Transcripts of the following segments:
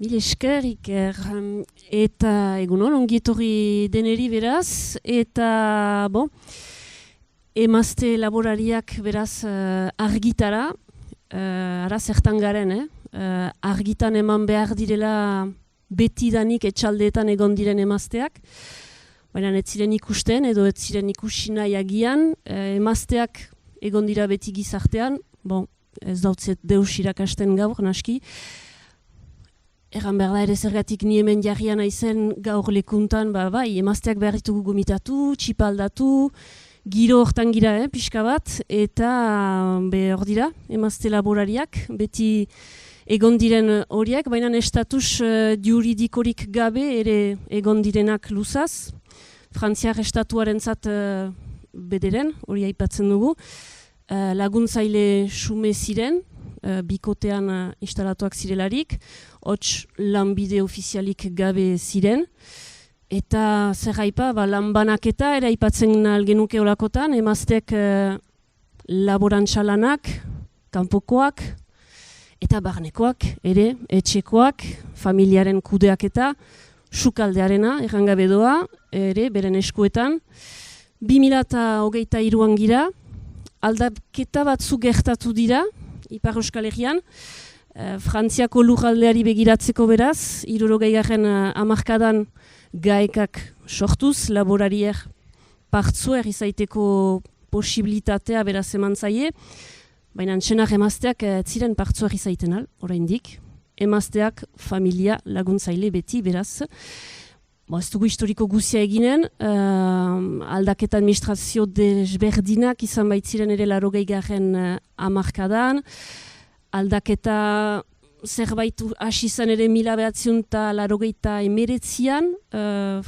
Mil esker, Iker. Eta egunon, ongi etorri deneri beraz, eta emazte laborariak beraz argitara, ara zertan garen, argitan eman behar direla betidanik etxaldeetan egon diren emazteak, baina ez ziren ikusten edo ez ziren ikusi nahi agian, emazteak egon dira beti gizartean, ez dautzet deus irakasten gaur, naski. Egan behar da ere zergatik ni hemen jarrian aizen gaur lekuntan, bai, emazteak behar ditugu gomitatu, txipaldatu, giro hortan gira, pixka bat, eta hor dira, emazte laborariak, beti egon diren horiek, baina estatus juridikorik gabe ere egon direnak luzaz. Frantziar estatuaren zat bederen, hori aipatzen dugu, laguntzaile xume ziren, bikotean instalatuak zirelarik, hots lanbide ofizialik gabe ziren, eta zer aipa, lanbanaketa ere aipatzen algenuke olakotan, emazteak laborantxalanak, kanpokoak, eta barnekoak, ere, etxekoak, familiaren kudeaketa, sukaldearena, errangabe doa, ere, beren eskuetan. 2023an gira, aldaketa batzu gertatu dira, Ipar Euskal Herrian, Frantziako lurraldeari begiratzeko beraz, 60. hamarkadan gaekak sortuz, laborariek partzuer izaiteko posibilitatea beraz eman zaie, baina antxenak emazteak ziren partzuer izaiten oraindik. Emazteak familia laguntzaile beti beraz. Ez dugu historiko guzia eginen, aldaketa administrazio desberdinak izan baitziren ere 80. hamarkadan, aldaketa zerbait hasi zen ere 1989an,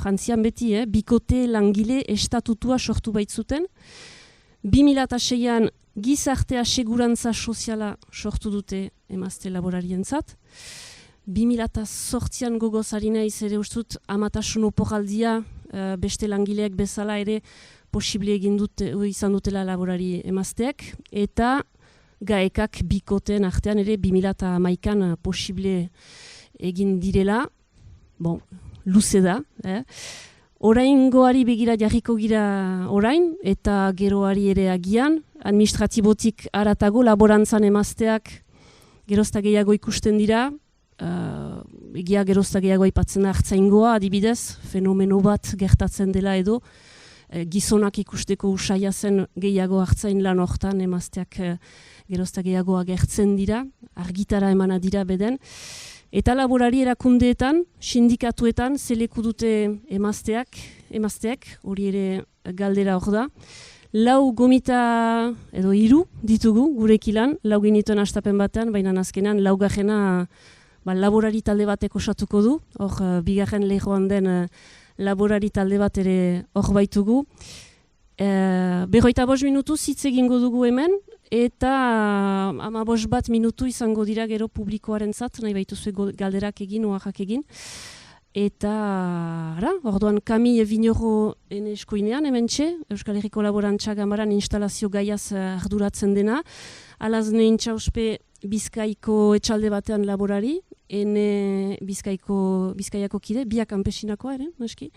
Frantzian beti, bikote langile estatutua sortu baitzuten. 2006an gizartea segurantza soziala sortu dute emazte laborarientzat. 2008an gogoz ari naiz ere ustut amatasun oporaldia beste langileak bezala ere posible izan dutela laborari emazteak, eta gaekak bikoteen artean ere 2011an posible egin direla, luze da. Oraingoari begira jarriko gira orain, eta geroari ere agian, administratibotik aratago laborantzan emazteak gerozta gehiago ikusten dira, egia gerozta gehiago aipatzen hartzaingoa, adibidez, fenomeno bat gertatzen dela edo, gizonak ikusteko usaia zen gehiago hartzain lan hortan, emazteak gerozta gehiago agertzen dira, argitara emana dira beden, eta laborari erakundeetan, sindikatuetan, zeleku dute emazteak, hori ere galdera hor da. 4 gomita edo 3 ditugu gurekilan, 4 ginituen hastapen batean, baina azkenan 4. Laborari talde batek osatuko du, hor 2. lehoan den laborari talde bat ere hor baitugu. 45 minutu hitz egingo dugu hemen, eta 15 minutu izango dira gero publikoarentzat, nahi baituzue galderak egin, oaxak egin. Eta, orduan Camille Viñoro eskoinean, hementxe, Euskal Herriko Laborantza Ganbaran instalazio gaiaz arduratzen dena, alazne intxauspe Bizkaiko etxalde batean laborari, ene Bizkaiako kide, biak kanpesinakoa ere, noski.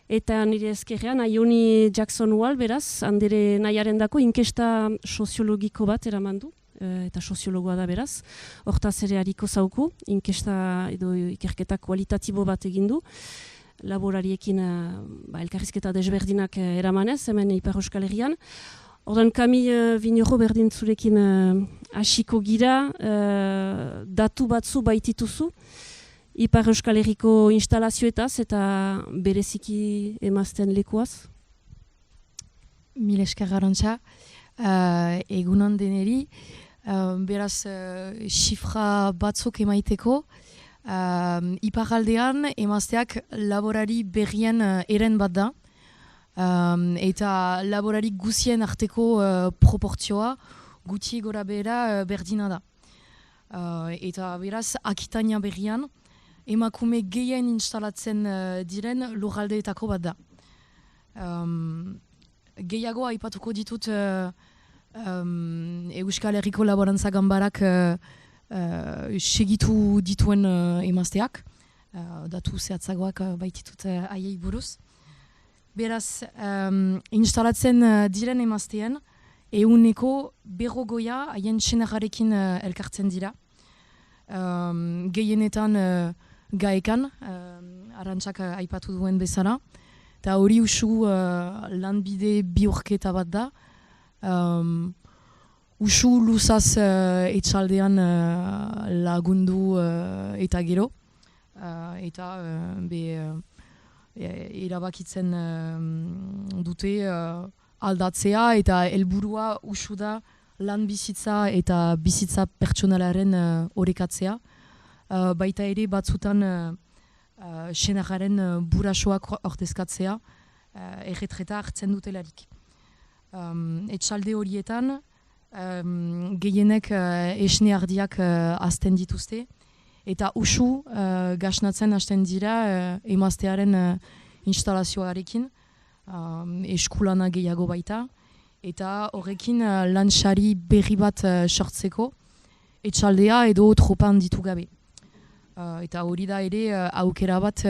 Eta nire ezkerrean, Aioni Jackson Wall, beraz, handere nahiaren dako, inkesta soziologiko bat eraman du, eta soziologoa da beraz. Hortaz ere hariko zauku, inkesta edo ikerketa kualitatibo bat egin du, laborariekin elkarrizketa desberdinak eramanez, hemen Ipar Euskal Herrian. Ordan Camille Viñoro berdin zurekin hasiko gira, datu batzu baitituzu, Ipar Euskal Herriko instalazioetaz eta bereziki emazten lekuaz? Mil esker Arantxa, egunon deneri, beraz xifra batzuk emaiteko, iparraldean emazteak laborari berrien eren bat da, eta laborari guzien arteko proportzioa gutxi gora behera berdina da. Eta beraz, Akitania berrian, emakume gehien instalatzen diren lurraldeetako bat da. Gehiago aipatuko ditut Euskal Herriko Laborantza Ganbarak segitu dituen emazteak, datu zehatzagoak baititut haiei buruz. Beraz, instalatzen diren emazteen, ehuneko 50 haien senarrarekin elkartzen dira. Gehienetan gaekan, Arantxak aipatu duen bezala. Eta hori usu lanbide bihurketa bat da. Usu luzaz etxaldean lagundu eta gero. Eta erabakitzen dute aldatzea eta helburua usu da lan bizitza eta bizitza pertsonalaren orekatzea. Baita ere batzutan senarraren burasoak ordezkatzea erretreta hartzen dutelarik. Etxalde horietan gehienek esne ardiak hazten dituzte eta usu gasnatzen hasten dira emaztearen instalazioarekin, eskulana gehiago baita, eta horrekin lan-sari berri bat sortzeko etxaldea edo tropan ditu gabe. Eta hori da ere aukera bat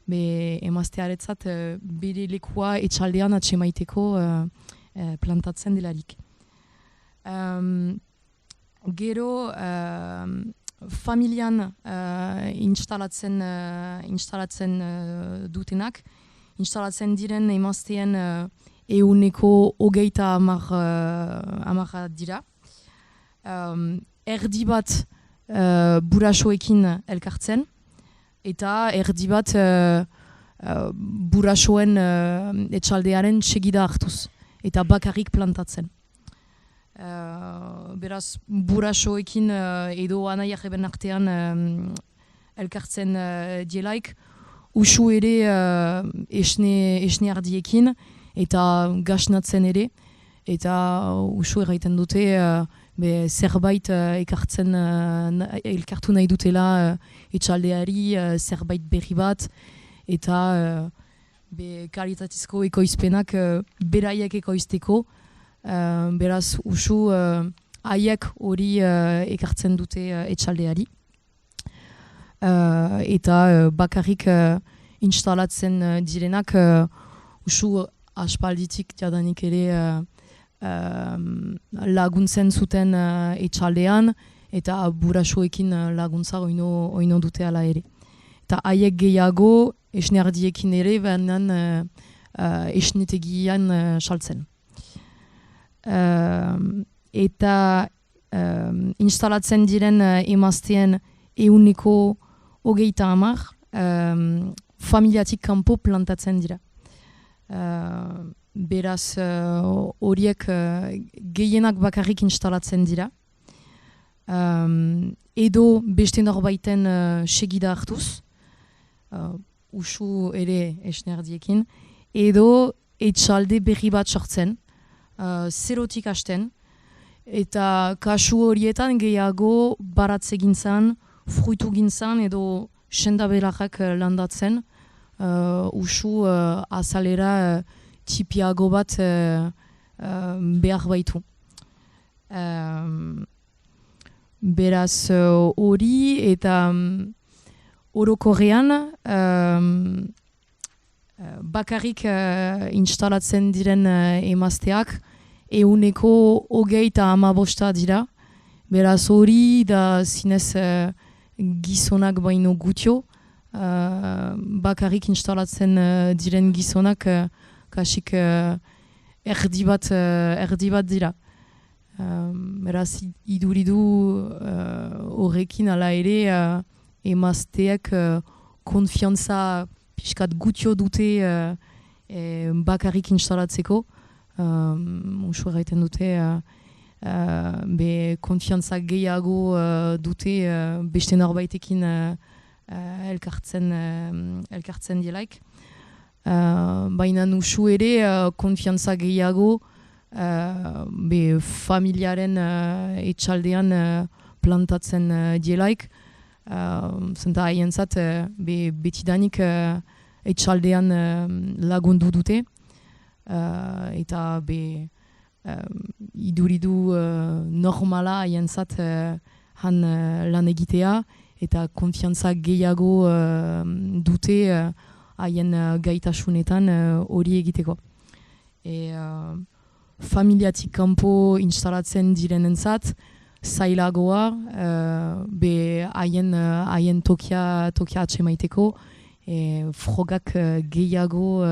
emaztearetzat bere lekua etxaldean atsemaiteko plantatzen delarik. Gero familian instalatzen dutenak, instalatzen diren emazteen ehuneko 30 dira. Erdi bat burasoekin elkartzen, eta erdi bat burasoen etxaldearen segida hartuz, eta bakarrik plantatzen. Beraz, burasoekin edo anaiak eben artean elkartzen dielaik, usu ere esne ardiekin, eta gasnatzen ere, eta usu erraiten dute zerbait elkartu nahi dutela etxaldeari, zerbait berri bat, eta kalitatizko ekoizpenak beraiek ekoizteko, beraz usu haiek hori ekartzen dute etxaldeari. Eta bakarrik instalatzen direnak usu aspalditik jadanik ere laguntzen zuten etxaldean eta burasoekin laguntza oino dute ala ere. Eta haiek gehiago esneardiekin ere behanen esnetegian saltzen. Eta instalatzen diren emazteen ehuneko 30 familiatik kanpo plantatzen dira. Beraz horiek gehienak bakarrik instalatzen dira. Edo beste norbaiten segida hartuz, usu ere esnerdiekin, edo etxalde berri bat sortzen, zerotik hasten, eta kasu horietan gehiago baratze gintzan, fruitu gintzan edo sendabelakak landatzen, usu azalera tipiago bat behar baitu. Beraz hori eta orokorrean bakarrik instalatzen diren emazteak ehuneko 35 dira. Beraz hori da zinez gizonak baino gutio. Bakarrik instalatzen diren gizonak kasik erdi bat dira. Beraz iduridu horrekin ala ere emazteak konfiantza pixkat gutio dute bakarrik instalatzeko. Usu erraiten dute konfiantza gehiago dute beste norbaitekin elkartzen dielaik. Baina usu ere konfiantza gehiago familiaren etxaldean plantatzen dielaik. Zenta haientzat betidanik etxaldean lagundu dute. Eta iduridu normala haientzat han lan egitea, eta konfiantza gehiago dute haien gaitasunetan hori egiteko. Familiatik kanpo instalatzen direnentzat, zailagoa, haien tokia atsemaiteko, frogak gehiago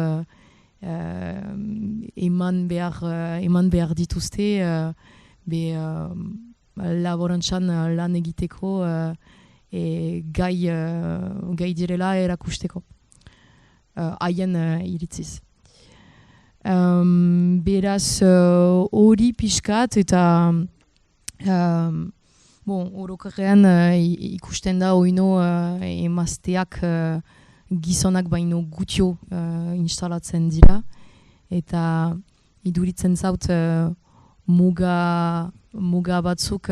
eman behar dituzte, laborantzan lan egiteko gai direla erakusteko. Haien iritziz. Beraz hori pixkat eta orokorrean ikusten da oino emazteak gizonak baino gutio instalatzen dira eta iduritzen zaut muga batzuk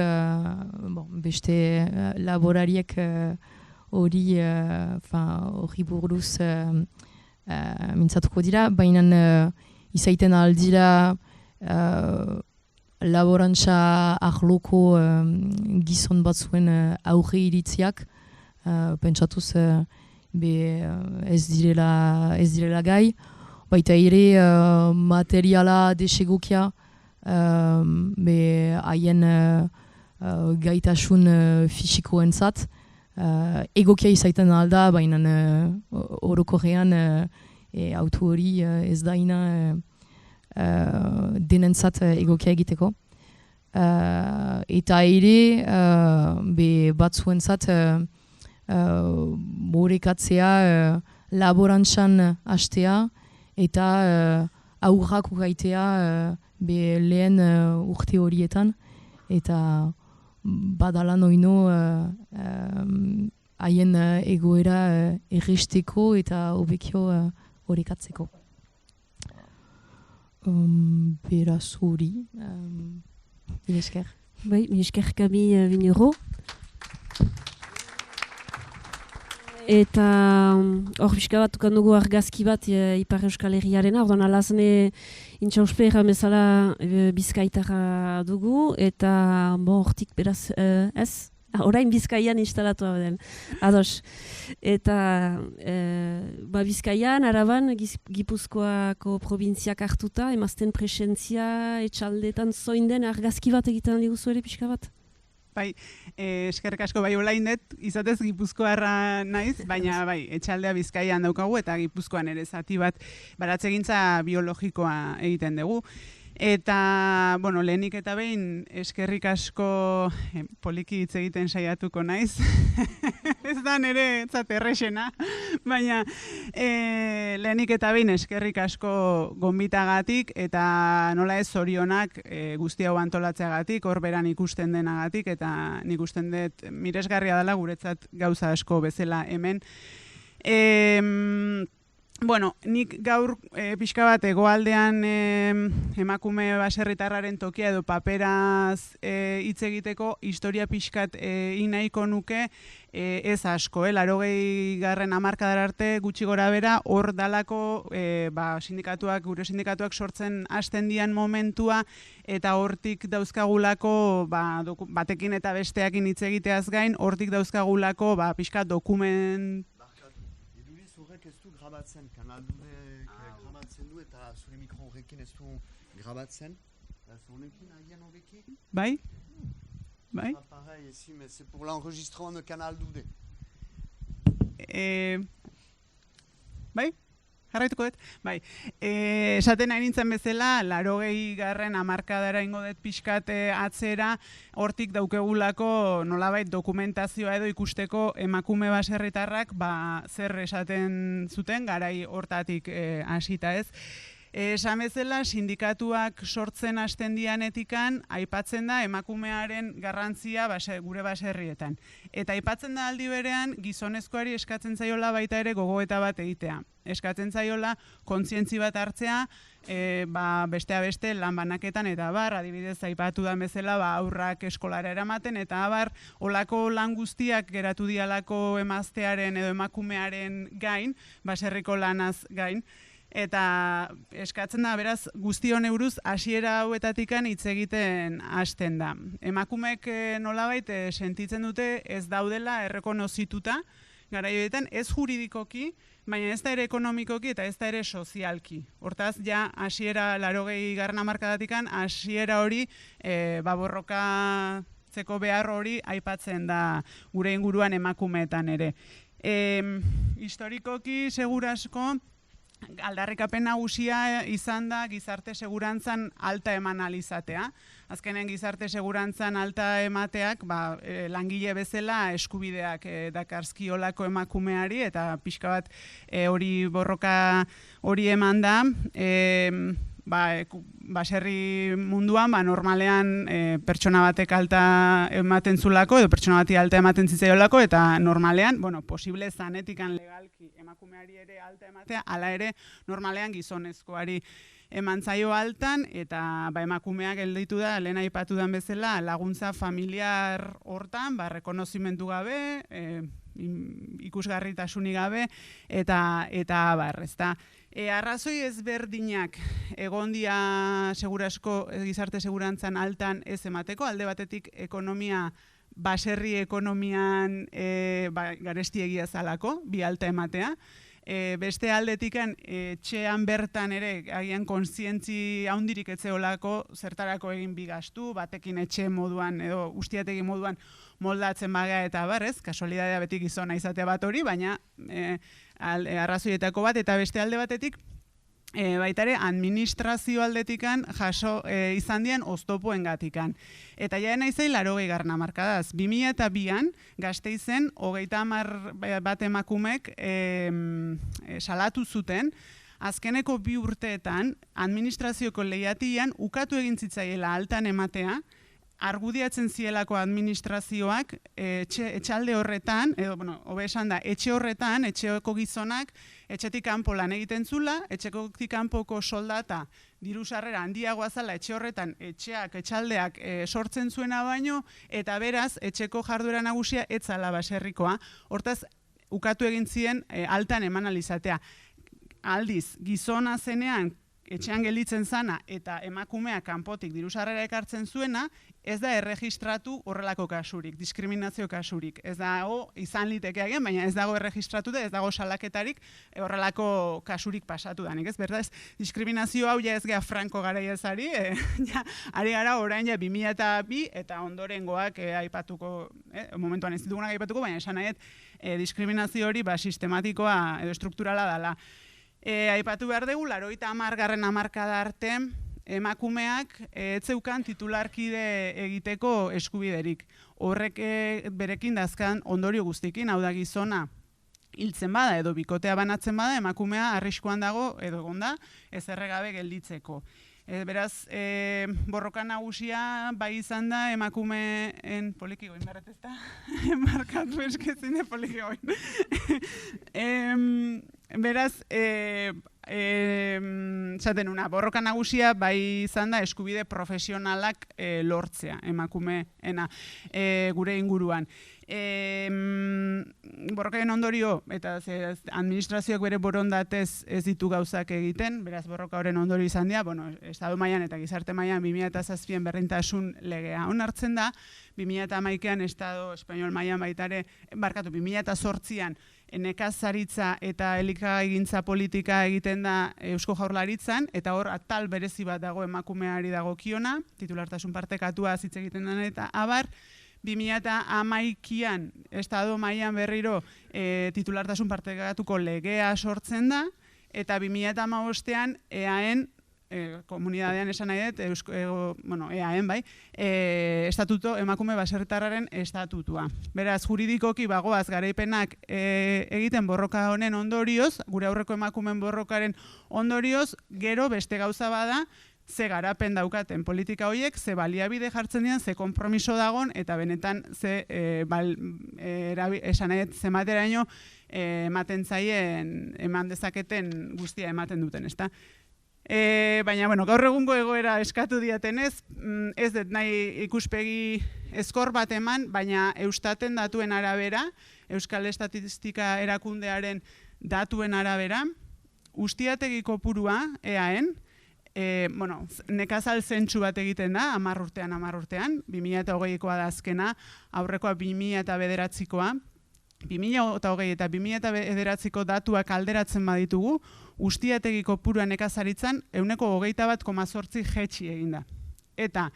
beste laborariek hori buruz mintzatuko dira, baina izaiten aldira laborantza ahloko gizon batzuen aurre iritziak, pentsatuz ez direla gai, baita ere materiala desegokia haien gaitasun fisikoentzat, egokia izaiten alda, baina orokorrean auto hori ez daina denentzat egokia egiteko. Eta ere batzuentzat borekatzea laborantzan hastea eta aurrak ugaitea lehen urte horietan eta badalan oino haien egoera erresteko eta hobekio horrekatzeko. Beraz hori. Milesker. Bai, milesker Camille Vignereau. Eta hor pixka bat tukan dugu argazki bat Ipar Euskal Herriarena, orduan alazne intxauspera bezala Bizkaitarra dugu, eta hortik beraz ez? Orain Bizkaian instalatu den. Ados. Eta Bizkaian, Araban, Gipuzkoako probintziak hartuta, emazten presentzia, etxaldetan zoin den argazki bat egiten diguzu ere pixka bat? Bai, eskerrik asko bai olainet, izatez Gipuzkoarra naiz, baina bai, etxaldea Bizkaian daukagu eta Gipuzkoan ere zati bat baratzegintza biologikoa egiten dugu. Eta, lehenik eta behin eskerrik asko poliki hitz egiten saiatuko naiz. Ez da nire errexena, baina lehenik eta behin eskerrik asko gonbitagatik eta nola ez zorionak guzti hau antolatzeagatik, hor beran ikusten denagatik eta nik usten dut miresgarria dela guretzat gauza asko bezala hemen. Nik gaur pixka bat hegoaldean emakume baserritarraren tokia edo paperaz hitz egiteko historia pixkat nahiko nuke ez asko, 80. hamarkadara arte gutxi gora bera, hor dalako gure sindikatuak sortzen hasten dian momentua eta hortik dauzkagulako batekin eta besteakin hitz egiteaz gain, hortik dauzkagulako pixkat dokument ez du grabatzen, kanaldunek grabatzen du eta zure mikro horrekin ez du grabatzen. Honekin agian hobeki? Bai? Bai? Pareil ici, mais c'est pour l'enregistrement de Canal Dude. Bai? Jarraituko dut? Bai. Esaten nahi nintzen bezala, 80. hamarkadara ingo dut pixkat atzera, hortik daukegulako nolabait dokumentazioa edo ikusteko emakume baserritarrak zer esaten zuten, garai hortatik hasita ez. Esan bezala, sindikatuak sortzen hasten dianetikan, aipatzen da emakumearen garrantzia gure baserrietan. Eta aipatzen da aldi berean, gizonezkoari eskatzen zaiola baita ere gogoeta bat egitea. Eskatzen zaiola kontzientzi bat hartzea, bestea beste lan banaketan eta adibidez aipatu da bezala aurrak eskolara eramaten eta olako lan guztiak geratu dialako emaztearen edo emakumearen gain, baserriko lanaz gain. eta eskatzen da, beraz, guztion euruz hasiera hauetatikan hitz egiten hasten da. Emakumeek nolabait sentitzen dute ez daudela errekonozituta, garaioetan ez juridikoki, baina ez da ere ekonomikoki eta ez da ere sozialki. Hortaz, ja, hasiera 80. hamarkadatikan, hasiera hori borrokatzeko behar hori aipatzen da gure inguruan emakumeetan ere. Historikoki, segurasko, aldarrikapen nagusia izan da gizarte segurantzan alta eman alizatea. Azkenen gizarte segurantzan alta emateak langile bezala eskubideak dakarzkiolako emakumeari eta pixka bat hori borroka hori eman da. Baserri munduan normalean pertsona batek alta ematen zulako edo pertsona bati alta ematen zitzaiolako eta normalean, posible zanetikan legalki emakumeari ere alta ematea, hala ere normalean gizonezkoari eman zaio altan eta emakumeak gelditu da, lehen aipatu den bezala, laguntza familiar hortan, rekonozimendu gabe, ikusgarritasunik gabe eta abar, ezta. Arrazoi ezberdinak egondia segurasko gizarte segurantzan altan ez emateko, alde batetik ekonomia, baserri ekonomian garestiegia zalako, bi alta ematea. Beste aldetikan etxean bertan ere agian kontzientzi haundirik etzeolako zertarako egin bigastu, batekin etxe moduan edo ustiategi moduan moldatzen bagea eta barrez, kasualidadea beti gizona izatea bat hori, baina arrazoietako bat eta beste alde batetik baitare administrazio aldetikan jaso izan dien oztopoengatikan. Eta ja naizei 80. hamarkadaz. 2002an Gasteizen 30 bat emakumek salatu zuten azkeneko 2 urteetan administrazioko lehiatian ukatu egin zitzaiela altan ematea, argudiatzen zielako administrazioak etxalde horretan, edo, hobe esan da, etxe horretan, etxeoko gizonak, etxetik kanpo lan egiten zula, etxekotik kanpoko soldata diru sarrera handiagoa zala etxe horretan, etxaldeak sortzen zuena baino, eta beraz, etxeko jarduera nagusia etzala baserrikoa. Hortaz, ukatu egin zien altan eman alizatea. Aldiz, gizona zenean, etxean gelditzen zana eta emakumea kanpotik diru sarrera ekartzen zuena, ez da erregistratu horrelako kasurik, diskriminazio kasurik. Ez dago izan litekeagen, baina ez dago erregistratuta, ez dago salaketarik horrelako kasurik pasatu danik. Ez berda, ez diskriminazio hau ja ez gea Franco garaiezari, ari gara orain ja 2002 eta ondorengoak aipatuko, momentuan ez ditugunak aipatuko, baina esan nahiet diskriminazio hori sistematikoa edo strukturala dela. Aipatu behar dugu, 80. hamarkada arte, emakumeak etzeukan titularkide egiteko eskubiderik. Horrek berekin dazkan ondorio guztikin, hau da gizona hiltzen bada edo bikotea banatzen bada, emakumea arriskuan dago edo egonda ez erregabe gelditzeko. Beraz, borroka nagusia bai izan da emakumeen polikigoin berret ez da, markatu eskezin de polikigoin. Beraz, zaten una, borroka nagusia bai izan da eskubide profesionalak lortzea emakumeena gure inguruan. Borrokaen ondorio, eta administrazioak bere borondatez ez ditu gauzak egiten, beraz borroka horren ondorio izan dira, Estado mailan eta gizarte mailan 2007an berdintasun legea onartzen da, 2011an Estado Espainol mailan baitare, 2008an nekazaritza eta elikagaigintza politika egiten da Eusko Jaurlaritzan, eta hor atal berezi bat dago emakumeari dagokiona, titulartasun partekatua hitz egiten dena eta abar, 2011an Estado mailan berriro titulartasun partekatuko legea sortzen da, eta 2015an EAen, komunidadean esan nahi dut, EAen bai, estatuto, emakume baserritarraren estatutua. Beraz, juridikoki bagoaz garaipenak egiten borroka honen ondorioz, gure aurreko emakumeen borrokaren ondorioz, gero beste gauza bada, ze garapen daukaten politika horiek, ze baliabide jartzen dian, ze konpromiso dagon, eta benetan ze esan nahi dut, zemateraino ematen zaien, eman dezaketen guztia ematen duten, ezta? Baina, gaur egungo egoera eskatu diatenez, ez dut nahi ikuspegi ezkor bat eman, baina Eustaten datuen arabera, Euskal Estatistika Erakundearen datuen arabera, ustiategi kopurua, EAen, nekazal zentsu bat egiten da, 10 urtean, 2008koa da azkena, aurrekoa 2009koa, 2008 eta 2009ko datuak alderatzen baditugu, ustiategi kopurua nekazaritzan 21,8% jaitsi egin da. Eta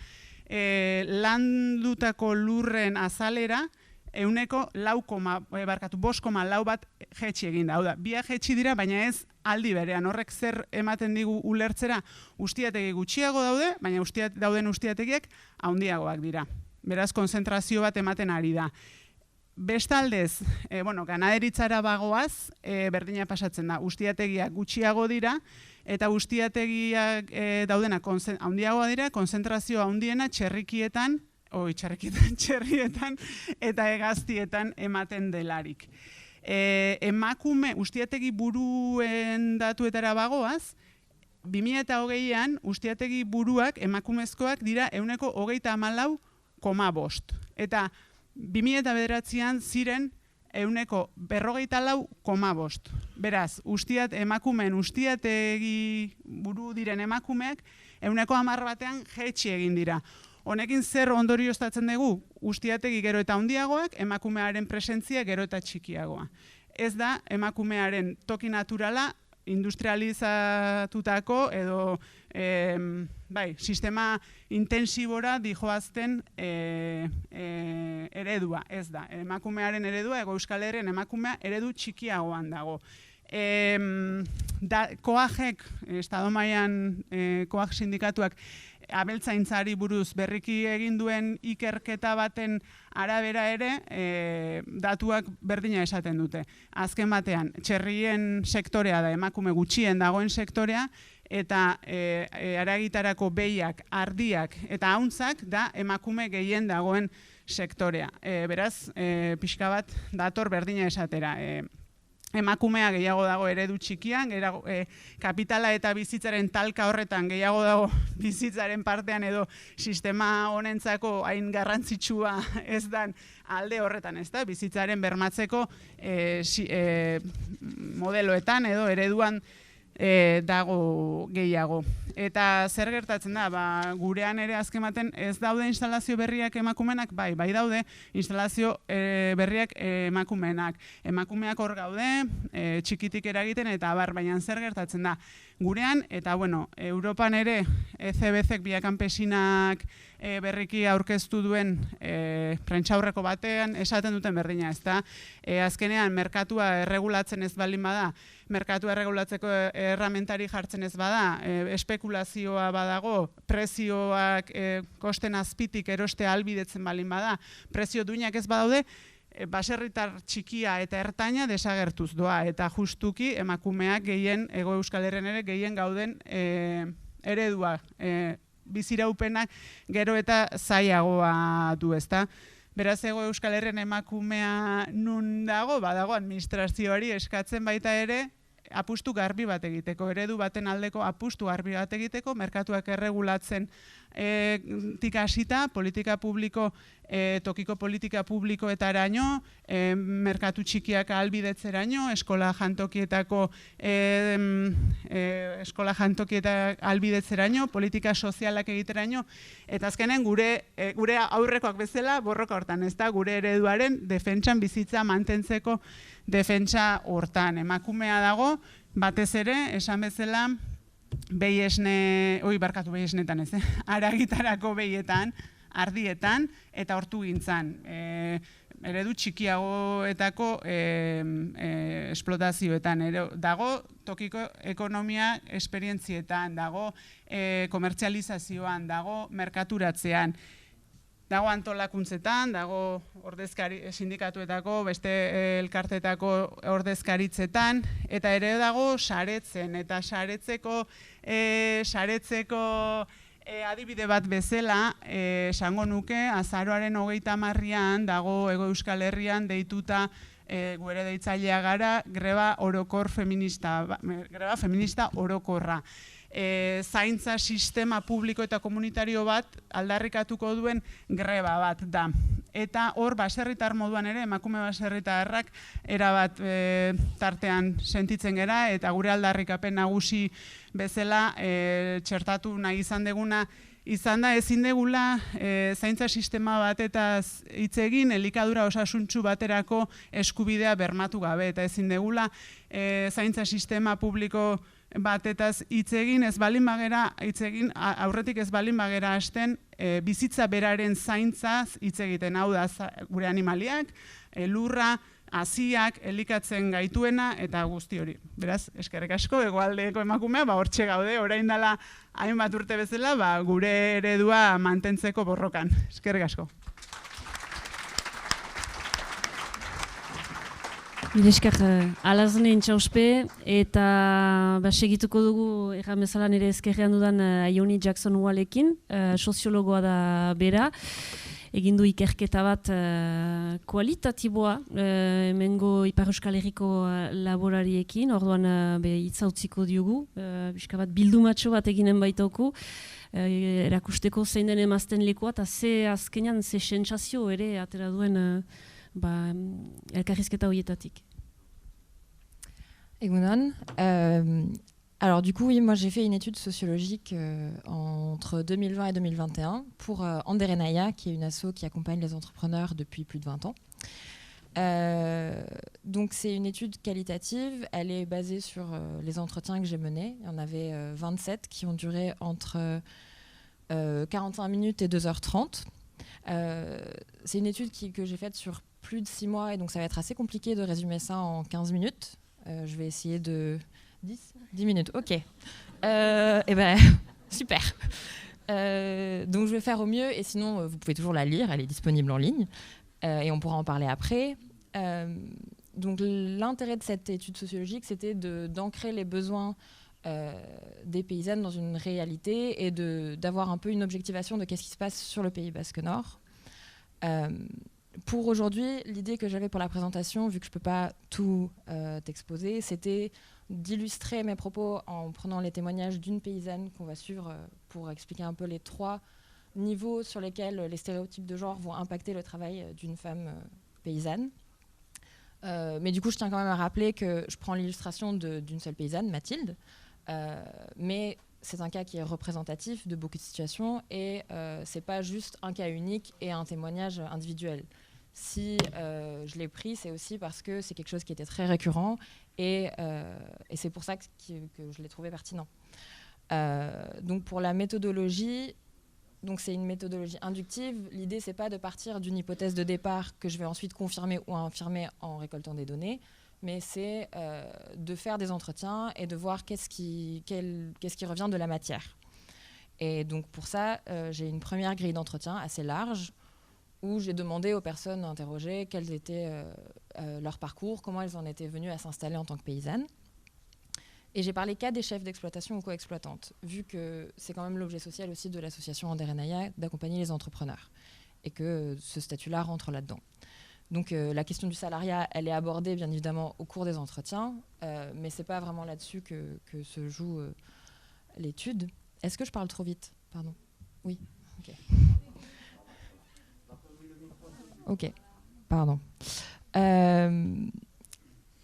landutako lurren azalera 5,4 bat jaitsi egin da. Hau da, biak jaitsi dira, baina ez aldi berean. Horrek zer ematen digu ulertzera, ustiategi gutxiago daude, baina dauden ustiategiak handiagoak dira. Beraz, konzentrazio bat ematen ari da. Bestaldez, ganaderitzara bagoaz, berdina pasatzen da. Ustiategiak gutxiago dira, eta ustiategiak daudenak handiagoa dira, konzentrazio handiena txerrietan eta hegaztietan ematen delarik. Ustiategi buruen datuetara bagoaz, 2008an ustiategi buruak emakumezkoak dira 24,5%. Eta 2009an ziren 54,5%. Beraz, emakumeen ustiategi buru diren emakumeak 10% jaitsi egin dira. Honekin zer ondorioztatzen dugu? Ustiategi gero eta handiagoak, emakumearen presentzia gero eta txikiagoa. Ez da emakumearen toki naturala industrializatutako edo sistema intensibora dijoazten eredua, ez da. Emakumearen eredua, Hego Euskal Herrian emakumea eredu txikiagoan dago. Koajek, estado mailan Koaj sindikatuak, abeltzaintzari buruz berriki egin duen ikerketa baten arabera ere, datuak berdina esaten dute. Azken batean, txerrien sektorea da, emakume gutxien dagoen sektorea, eta haragitarako behiak, ardiak eta hauntzak da emakume gehien dagoen sektorea. Beraz, pixka bat dator berdina esatera. Emakumea gehiago dago eredu txikian, kapitala eta bizitzaren talka horretan gehiago dago bizitzaren partean edo sistema honentzako hain garrantzitsua ez dan alde horretan, ez da? Bizitzaren bermatzeko modeloetan edo ereduan dago gehiago. Eta zer gertatzen da, gurean ere azken baten ez daude instalazio berriak emakumenak, bai daude instalazio berriak emakumenak. Emakumeak hor gaude, txikitik eragiten eta baina zer gertatzen da. Gurean, eta Europan ere ECBCek biakanpesinak berriki aurkeztu duen prentsaurreko batean esaten duten berdina, ez da? Azkenean, merkatua erregulatzen ez baldin bada, merkatua erregulatzeko erramentari jartzen ez bada, espekulazioa badago, prezioak kosten azpitik eroste ahalbidetzen baldin bada, prezio duinak ez badaude, baserritar txikia eta ertaina desagertuz doa, eta justuki emakumeak gehien, Hego Euskal Herrian ere gehien gauden eredua, biziraupenak gero eta zailagoa du, ezta? Beraz, Hego Euskal Herrian emakumea nun dago, badago administrazioari eskatzen baita ere, apustu garbi bat egiteko, eredu baten aldeko apustu garbi bat egiteko, merkatuak erregulatzen tikasita, politika publiko, tokiko politika publikoetaraino, merkatu txikiak ahalbidetzeraino, eskola jantokietako ahalbidetzeraino, politika sozialak egiteraino, eta azkenen gure aurrekoak bezala borroka hortan, ez da, gure ereduaren defentsan bizitza mantentzeko defentsa hortan. Emakumea dago, batez ere, esan bezala, behiesnetan ez, haragitarako behietan, ardietan, eta hortu gintzan. Eredu txikiagoetako esplotazioetan. Dago tokiko ekonomia esperientzietan, dago komertzializazioan, dago merkaturatzean, dago antolakuntzetan, dago sindikatuetako, beste elkartetako ordezkaritzetan, eta ere dago saretzen, eta saretzeko adibide bat bezala, esango nuke, azaroaren 30an dago Hego Euskal Herrian deituta, gure deitzailea gara, greba feminista orokorra. zaintza sistema publiko eta komunitario bat aldarrikatuko duen greba bat da. Eta hor baserritar moduan ere, emakume baserritarrak erabat tartean sentitzen gera, eta gure aldarrikapen nagusi bezala txertatu nahi izan deguna izan da, ezin degula zaintza sistema batetaz hitz egin, elikadura osasuntsu baterako eskubidea bermatu gabe, eta ezin degula zaintza sistema publiko batetaz hitz egin, ez balin bagera hitz egin, aurretik ez balin bagera hasten bizitza beraren zaintzaz hitz egiten, hau da gure animaliak, lurra, haziak, elikatzen gaituena eta guzti hori. Beraz, eskerrik asko, hegoaldeko emakumea, hortxe gaude, orain dela hainbat urte bezala, gure eredua mantentzeko borrokan. Eskerrik asko. Mireskak alazne intxauspe eta segituko dugu erran bezala nire ezkerrean dudan Ioni Jackson Wallekin, soziologoa da bera. Egin du ikerketa bat kualitatiboa hemengo Ipar Euskal Herriko laborariekin, orduan hitza utziko diogu, pixka bat bildumatxo bat eginen baitoku, erakusteko zein den emazten lekoa, eta azkenean ze sentsazio ere atera duen elkarrizketa horietatik. Egunon. Alors du coup, oui, moi j'ai fait une étude sociologique entre 2020 et 2021 pour Anderenaya, qui est une asso qui accompagne les entrepreneurs depuis plus de 20 ans. Donc c'est une étude qualitative, elle est basée sur les entretiens que j'ai menés. Il y en avait 27 qui ont duré entre 45 minutes et 2h30. C'est une étude que j'ai faite sur plus de 6 mois, et donc ça va être assez compliqué de résumer ça en 15 minutes. Je vais essayer de... 10 minutes, ok. Et ben, super. Donc je vais faire au mieux, et sinon vous pouvez toujours la lire, elle est disponible en ligne, et on pourra en parler après. Donc l'intérêt de cette étude sociologique, c'était d'ancrer les besoins des paysannes dans une réalité et d'avoir un peu une objectivation de qu'est-ce qui se passe sur le Pays Basque Nord. Pour aujourd'hui, l'idée que j'avais pour la présentation, vu que je ne peux pas tout t'exposer, c'était d'illustrer mes propos en prenant les témoignages d'une paysanne qu'on va suivre pour expliquer un peu les 3 niveaux sur lesquels les stéréotypes de genre vont impacter le travail d'une femme paysanne. Mais du coup, je tiens quand même à rappeler que je prends l'illustration d'une seule paysanne, Mathilde, mais c'est un cas qui est représentatif de beaucoup de situations, et c'est pas juste un cas unique et un témoignage individuel. Si je l'ai pris, c'est aussi parce que c'est quelque chose qui était très récurrent, et c'est pour ça que je l'ai trouvé pertinent. Donc pour la méthodologie, donc c'est une méthodologie inductive. L'idée, c'est pas de partir d'une hypothèse de départ que je vais ensuite confirmer ou infirmer en récoltant des données, mais c'est de faire des entretiens et de voir qu'est-ce qui revient de la matière. Et donc pour ça, j'ai une première grille d'entretien assez large, où j'ai demandé aux personnes interrogées quels étaient leur parcours, comment elles en étaient venues à s'installer en tant que paysannes. Et j'ai parlé qu'à des chefs d'exploitation ou co-exploitantes, vu que c'est quand même l'objet social aussi de l'association Anderenaya d'accompagner les entrepreneurs, et que ce statut-là rentre là-dedans. Donc la question du salariat, elle est abordée bien évidemment au cours des entretiens, mais c'est pas vraiment là-dessus que se joue l'étude. Est-ce que je parle trop vite? Pardon. Oui. Ok. Ok, pardon.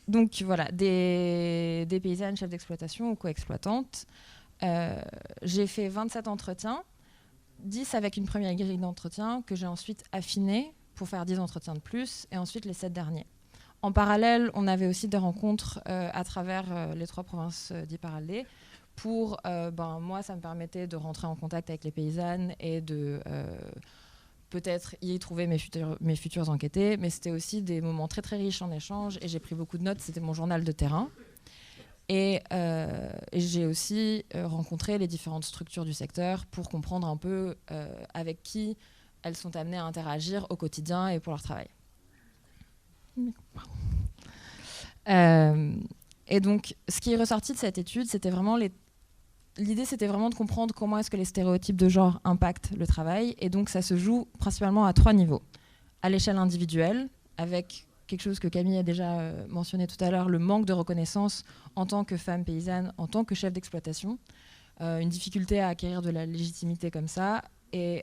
Donc voilà, des paysannes, chefs d'exploitation ou co-exploitantes. J'ai fait 27 entretiens, 10 avec une première grille d'entretien que j'ai ensuite affinée pour faire 10 entretiens de plus, et ensuite les 7 derniers. En parallèle, on avait aussi des rencontres à travers les 3 provinces d'Iparaldé. Pour moi, ça me permettait de rentrer en contact avec les paysannes et de... peut-être y trouver mes futurs enquêtés, mais c'était aussi des moments très très riches en échanges, et j'ai pris beaucoup de notes, c'était mon journal de terrain. Et j'ai aussi rencontré les différentes structures du secteur pour comprendre un peu avec qui elles sont amenées à interagir au quotidien et pour leur travail. Et donc, ce qui est ressorti de cette étude, c'était vraiment l'idée, c'était vraiment de comprendre comment est-ce que les stéréotypes de genre impactent le travail. Et donc, ça se joue principalement à 3 niveaux. À l'échelle individuelle, avec quelque chose que Camille a déjà mentionné tout à l'heure, le manque de reconnaissance en tant que femme paysanne, en tant que chef d'exploitation. une difficulté à acquérir de la légitimité comme ça, et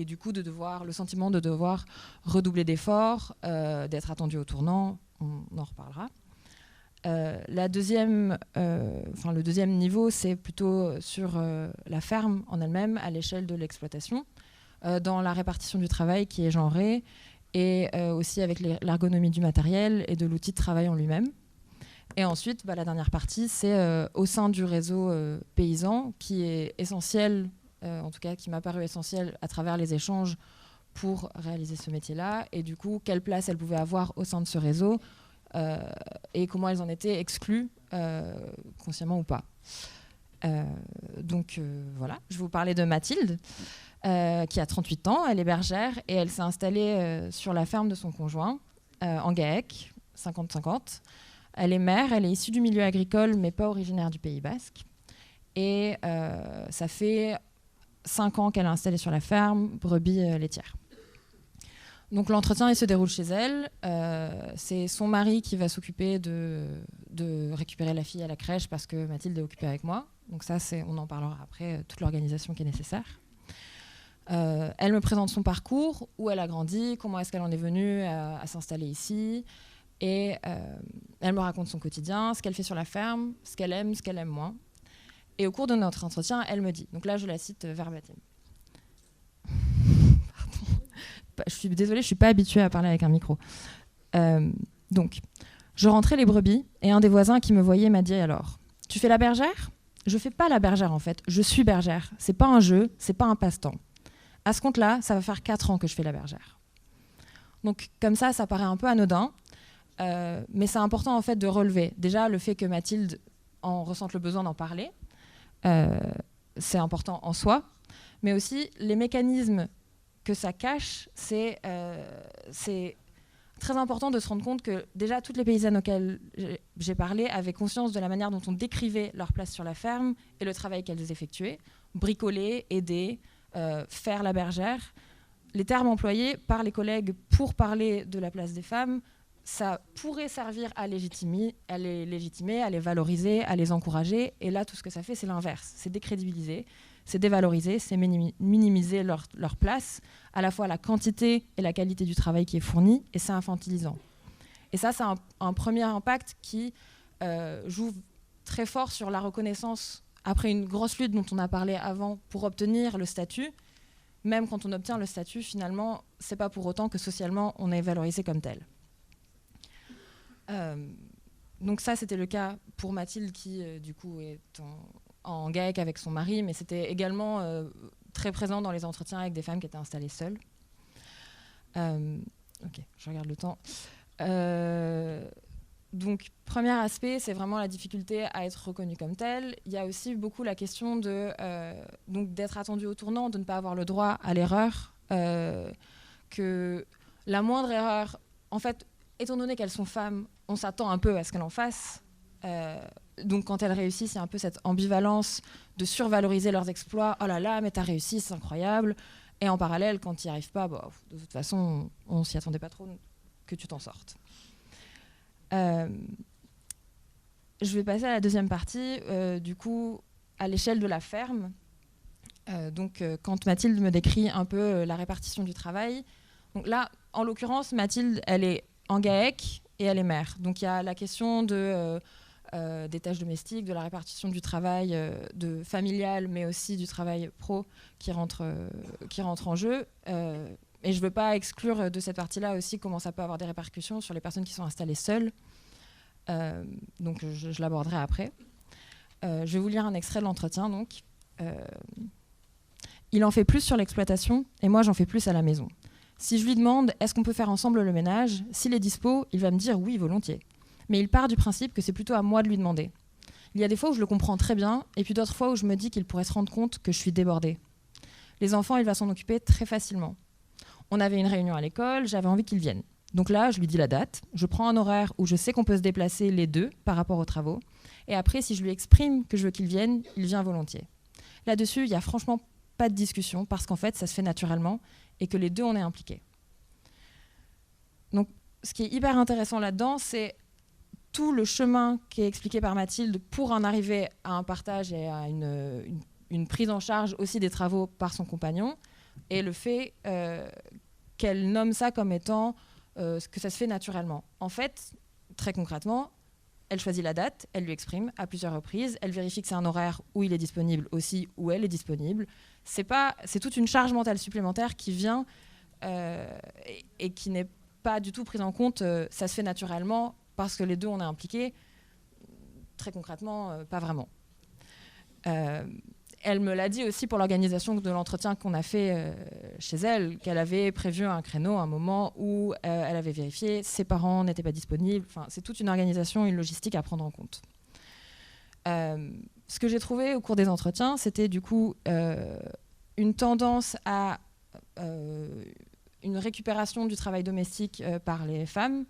du coup le sentiment de devoir redoubler d'efforts, d'être attendu au tournant, on en reparlera. Le deuxième niveau, c'est plutôt sur la ferme en elle-même, à l'échelle de l'exploitation, dans la répartition du travail qui est genrée, et aussi avec l'ergonomie du matériel et de l'outil de travail en lui-même. Et ensuite, la dernière partie, c'est au sein du réseau paysan, qui est essentiel, en tout cas qui m'a paru essentiel à travers les échanges pour réaliser ce métier-là, et du coup, quelle place elles pouvaient avoir au sein de ce réseau, et comment elles en étaient exclues, consciemment ou pas. Voilà, je vais vous parler de Mathilde, qui a 38 ans, elle est bergère, et elle s'est installée sur la ferme de son conjoint, en GAEC, 50-50. Elle est mère, elle est issue du milieu agricole, mais pas originaire du Pays Basque. Et ça fait 5 ans qu'elle est installée sur la ferme, brebis laitière. Donc l'entretien, il se déroule chez elle. C'est son mari qui va s'occuper de récupérer la fille à la crèche parce que Mathilde est occupée avec moi. Donc ça, on en parlera après, toute l'organisation qui est nécessaire. Elle me présente son parcours, où elle a grandi, comment est-ce qu'elle en est venue à s'installer ici. Et elle me raconte son quotidien, ce qu'elle fait sur la ferme, ce qu'elle aime moins. Et au cours de notre entretien, elle me dit, donc là je la cite verbatim. Je suis désolée, je ne suis pas habituée à parler avec un micro. Donc, je rentrais les brebis et un des voisins qui me voyait m'a dit alors, tu fais la bergère ? Je ne fais pas la bergère en fait, je suis bergère. Ce n'est pas un jeu, ce n'est pas un passe-temps. À ce compte-là, ça va faire 4 ans que je fais la bergère. Donc comme ça paraît un peu anodin, mais c'est important en fait de relever. Déjà, le fait que Mathilde en ressente le besoin d'en parler, c'est important en soi, mais aussi les mécanismes que ça cache, c'est très important de se rendre compte que déjà toutes les paysannes auxquelles j'ai parlé avaient conscience de la manière dont on décrivait leur place sur la ferme et le travail qu'elles effectuaient, bricoler, aider, faire la bergère. Les termes employés par les collègues pour parler de la place des femmes, ça pourrait servir à les légitimer, à les valoriser, à les encourager. Et là, tout ce que ça fait, c'est l'inverse. C'est décrédibiliser, c'est dévaloriser, c'est minimiser leur place, à la fois la quantité et la qualité du travail qui est fourni, et c'est infantilisant. Et ça, c'est un premier impact qui joue très fort sur la reconnaissance, après une grosse lutte dont on a parlé avant, pour obtenir le statut. Même quand on obtient le statut, finalement, c'est pas pour autant que socialement, on est valorisé comme tel. Donc ça, c'était le cas pour Mathilde qui, du coup, est en GAEC avec son mari, mais c'était également très présent dans les entretiens avec des femmes qui étaient installées seules. Ok, je regarde le temps. Donc, premier aspect, c'est vraiment la difficulté à être reconnue comme telle. Il y a aussi beaucoup la question d'être attendu au tournant, de ne pas avoir le droit à l'erreur, que la moindre erreur, en fait, étant donné qu'elles sont femmes, on s'attend un peu à ce qu'elles en fassent. Donc quand elles réussissent, il y a un peu cette ambivalence de survaloriser leurs exploits. Oh là là, mais t'as réussi, c'est incroyable. Et en parallèle, quand tu n'y arrives pas, de toute façon, on ne s'y attendait pas trop que tu t'en sortes. Je vais passer à la deuxième partie, du coup, à l'échelle de la ferme. Quand Mathilde me décrit un peu la répartition du travail, donc là, en l'occurrence, Mathilde, elle est en GAEC et elle est mère. Donc il y a la question des tâches domestiques, de la répartition du travail familial, mais aussi du travail pro qui rentre en jeu. Et je ne veux pas exclure de cette partie-là aussi comment ça peut avoir des répercussions sur les personnes qui sont installées seules. Donc je l'aborderai après. Je vais vous lire un extrait de l'entretien. Il en fait plus sur l'exploitation et moi j'en fais plus à la maison. Si je lui demande « est-ce qu'on peut faire ensemble le ménage ?» S'il est dispo, il va me dire « oui, volontiers ». Mais il part du principe que c'est plutôt à moi de lui demander. Il y a des fois où je le comprends très bien, et puis d'autres fois où je me dis qu'il pourrait se rendre compte que je suis débordée. Les enfants, il va s'en occuper très facilement. On avait une réunion à l'école, j'avais envie qu'ils viennent. Donc là, je lui dis la date, je prends un horaire où je sais qu'on peut se déplacer les deux par rapport aux travaux, et après, si je lui exprime que je veux qu'il vienne, il vient volontiers. Là-dessus, il n'y a franchement pas de discussion, parce qu'en fait, ça se fait naturellement, et que les deux, on est impliqués. Donc, ce qui est hyper intéressant là-dedans, c'est tout le chemin qui est expliqué par Mathilde pour en arriver à un partage et à une prise en charge aussi des travaux par son compagnon, et le fait qu'elle nomme ça comme étant que ça se fait naturellement. En fait, très concrètement, elle choisit la date, elle lui exprime à plusieurs reprises, elle vérifie que c'est un horaire où il est disponible aussi, où elle est disponible. C'est toute une charge mentale supplémentaire qui vient et qui n'est pas du tout prise en compte. Ça se fait naturellement parce que les deux on est impliqués. Très concrètement, pas vraiment. Elle me l'a dit aussi pour l'organisation de l'entretien qu'on a fait chez elle, qu'elle avait prévu un créneau, un moment où elle avait vérifié, ses parents n'étaient pas disponibles. Enfin, c'est toute une organisation, une logistique à prendre en compte. Ce que j'ai trouvé au cours des entretiens, c'était du coup une tendance à une récupération du travail domestique par les femmes.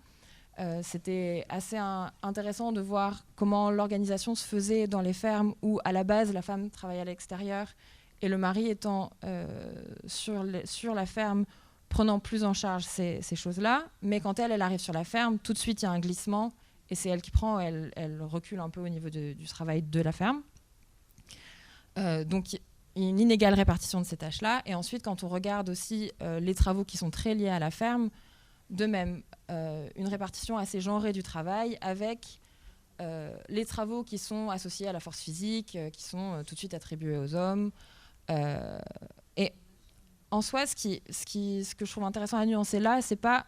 C'était assez intéressant de voir comment l'organisation se faisait dans les fermes où, à la base, la femme travaillait à l'extérieur et le mari étant sur la ferme, prenant plus en charge ces choses-là. Mais quand elle arrive sur la ferme, tout de suite, il y a un glissement et c'est elle qui prend, elle recule un peu au niveau du travail de la ferme. Donc, une inégale répartition de ces tâches-là. Et ensuite, quand on regarde aussi les travaux qui sont très liés à la ferme, de même, une répartition assez genrée du travail avec les travaux qui sont associés à la force physique, qui sont tout de suite attribués aux hommes. Et en soi, ce que je trouve intéressant à nuancer là, c'est pas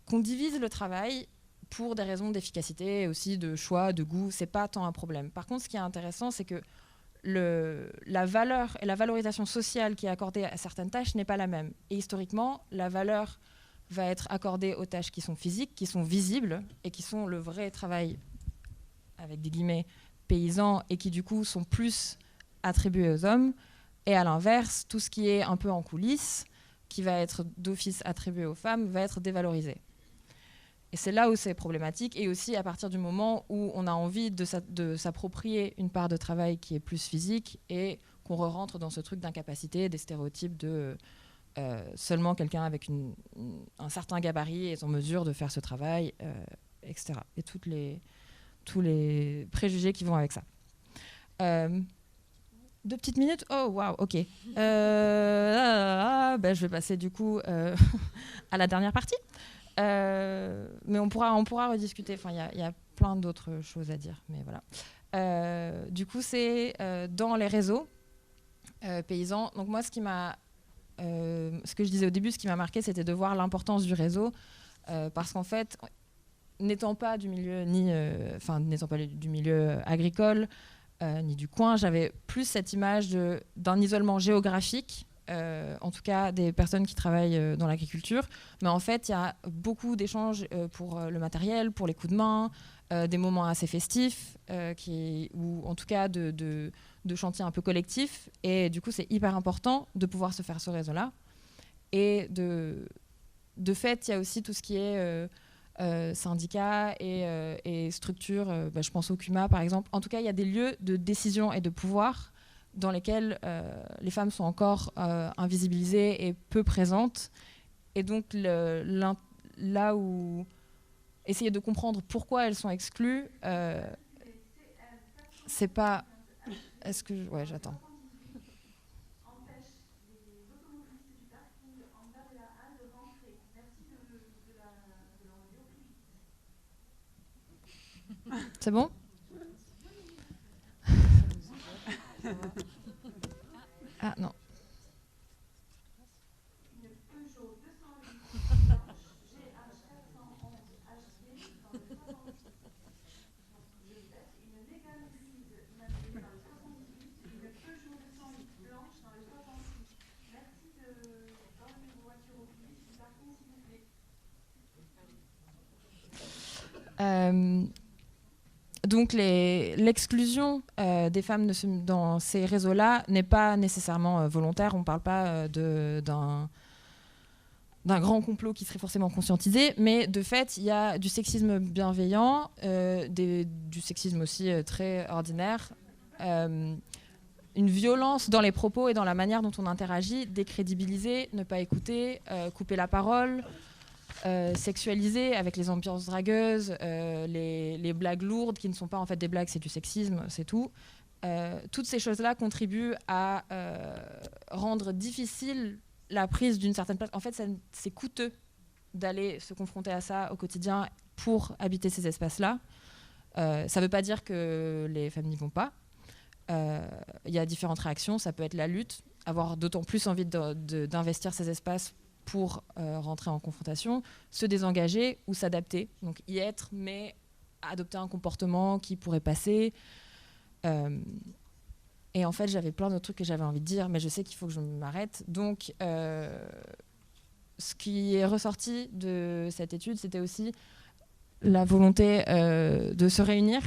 qu'on divise le travail pour des raisons d'efficacité, aussi de choix, de goût, c'est pas tant un problème. Par contre, ce qui est intéressant, c'est que la valeur et la valorisation sociale qui est accordée à certaines tâches n'est pas la même. Et historiquement, la valeur va être accordée aux tâches qui sont physiques, qui sont visibles et qui sont le vrai travail, avec des guillemets, paysans, et qui du coup sont plus attribués aux hommes. Et à l'inverse, tout ce qui est un peu en coulisses, qui va être d'office attribué aux femmes, va être dévalorisé. Et c'est là où c'est problématique, et aussi à partir du moment où on a envie de s'approprier une part de travail qui est plus physique et qu'on re-rentre dans ce truc d'incapacité, des stéréotypes de seulement quelqu'un avec un certain gabarit est en mesure de faire ce travail, etc. Et tous les préjugés qui vont avec ça. 2 petites minutes. Oh, waouh, ok. Ben, je vais passer du coup à la dernière partie. Mais on pourra rediscuter. Enfin, il y a plein d'autres choses à dire, mais voilà. Du coup, c'est dans les réseaux paysans. Donc moi, ce que je disais au début, ce qui m'a marqué, c'était de voir l'importance du réseau, parce qu'en fait, n'étant pas du milieu n'étant pas du milieu agricole ni du coin, j'avais plus cette image d'un isolement géographique. En tout cas des personnes qui travaillent dans l'agriculture. Mais en fait, il y a beaucoup d'échanges pour le matériel, pour les coups de main, des moments assez festifs, ou en tout cas de chantiers un peu collectifs. Et du coup, c'est hyper important de pouvoir se faire ce réseau-là. Et de fait, il y a aussi tout ce qui est syndicats et structures. Je pense au CUMA, par exemple. En tout cas, il y a des lieux de décision et de pouvoir dans lesquelles les femmes sont encore invisibilisées et peu présentes. Et donc, là où essayer de comprendre pourquoi elles sont exclues, c'est pas... Est-ce que... Ouais, j'attends. C'est bon ? Ah non. Donc l'exclusion des femmes dans ces réseaux-là n'est pas nécessairement volontaire. On ne parle pas d'un grand complot qui serait forcément conscientisé, mais de fait, il y a du sexisme bienveillant, du sexisme aussi très ordinaire, une violence dans les propos et dans la manière dont on interagit, décrédibiliser, ne pas écouter, couper la parole, sexualisé avec les ambiances dragueuses, les blagues lourdes qui ne sont pas en fait des blagues, c'est du sexisme, c'est tout. Toutes ces choses-là contribuent à rendre difficile la prise d'une certaine place. En fait, c'est coûteux d'aller se confronter à ça au quotidien pour habiter ces espaces-là. Ça ne veut pas dire que les femmes n'y vont pas. Il y a différentes réactions. Ça peut être la lutte, avoir d'autant plus envie d'investir ces espaces pour rentrer en confrontation, se désengager ou s'adapter. Donc y être, mais adopter un comportement qui pourrait passer. Et en fait, j'avais plein d'autres trucs que j'avais envie de dire, mais je sais qu'il faut que je m'arrête. Donc, ce qui est ressorti de cette étude, c'était aussi la volonté de se réunir,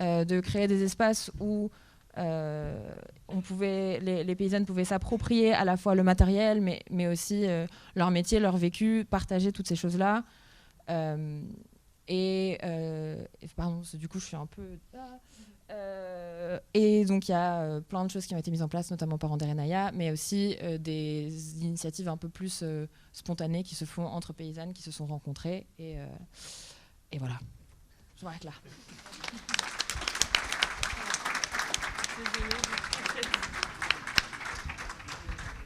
de créer des espaces où les paysannes pouvaient s'approprier à la fois le matériel, mais aussi leur métier, leur vécu, partager toutes ces choses-là. Pardon, du coup, je suis un peu... et donc il y a plein de choses qui ont été mises en place, notamment par Andere Naya, mais aussi des initiatives un peu plus spontanées qui se font entre paysannes qui se sont rencontrées. Et voilà, je m'arrête là.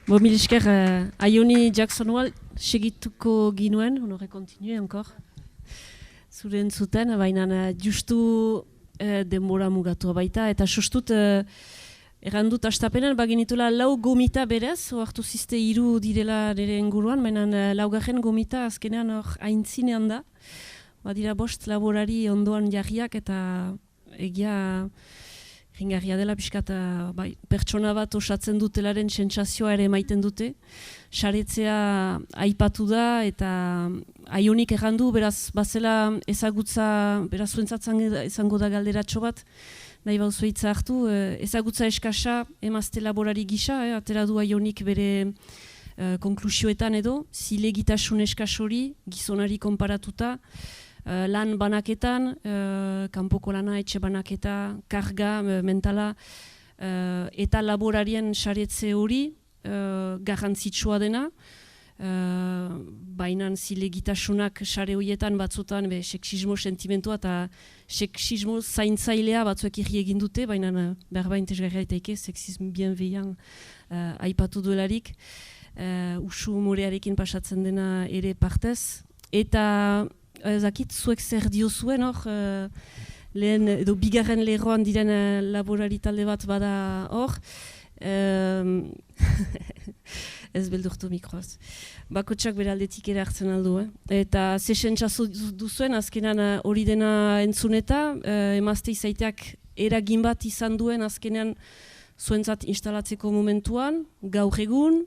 Bon, mil esker, Aioni Jackson-Wall segituko ginuen, on aurait continué encore. Zure entzuten, baina justu denbora mugatu baita, eta sustut errandut astapenan bagenitula 4 gomita berez, oartu ziste 3 direla nire inguruan, baina laugarren gomita azkenean hor aintzinean da. Badira 5 laborari ondoan jarriak eta egia ringarria dela pixkat bai, pertsona bat osatzen dutelaren sentsazioa ere emaiten dute. Saretzea aipatu da eta Aionik errandu, beraz bazela ezagutza, beraz zuentzatzen izango da galderatxo bat, nahi bauzu hitza hartu, ezagutza eskasa emazte laborari gisa, atera du Aionik bere konklusioetan edo, zilegitasun eskas hori, gizonari konparatuta, lan banaketan, kanpoko lana, etxe banaketa, karga, mentala, eta laborarien saretze hori garrantzitsua dena, baina zilegitasunak sare horietan batzutan seksismo sentimentua eta seksismo zaintzailea batzuek irri egin dute, baina berba intezgarria etaike, seksismo bienveillant aipatu duelarik, usu morearekin pasatzen dena ere partez, eta zakit zuek zer diozuen hor, lehen edo bigarren lerroan diren laborari talde bat bada hor, ez beldurtu mikroaz. Bakotsak bere aldetik ere hartzen aldu. Eta ze sentsazu duzuen, azkenan hori dena entzuneta, emazte izaiteak eragin bat izan duen azkenean zuentzat instalatzeko momentuan, gaur egun,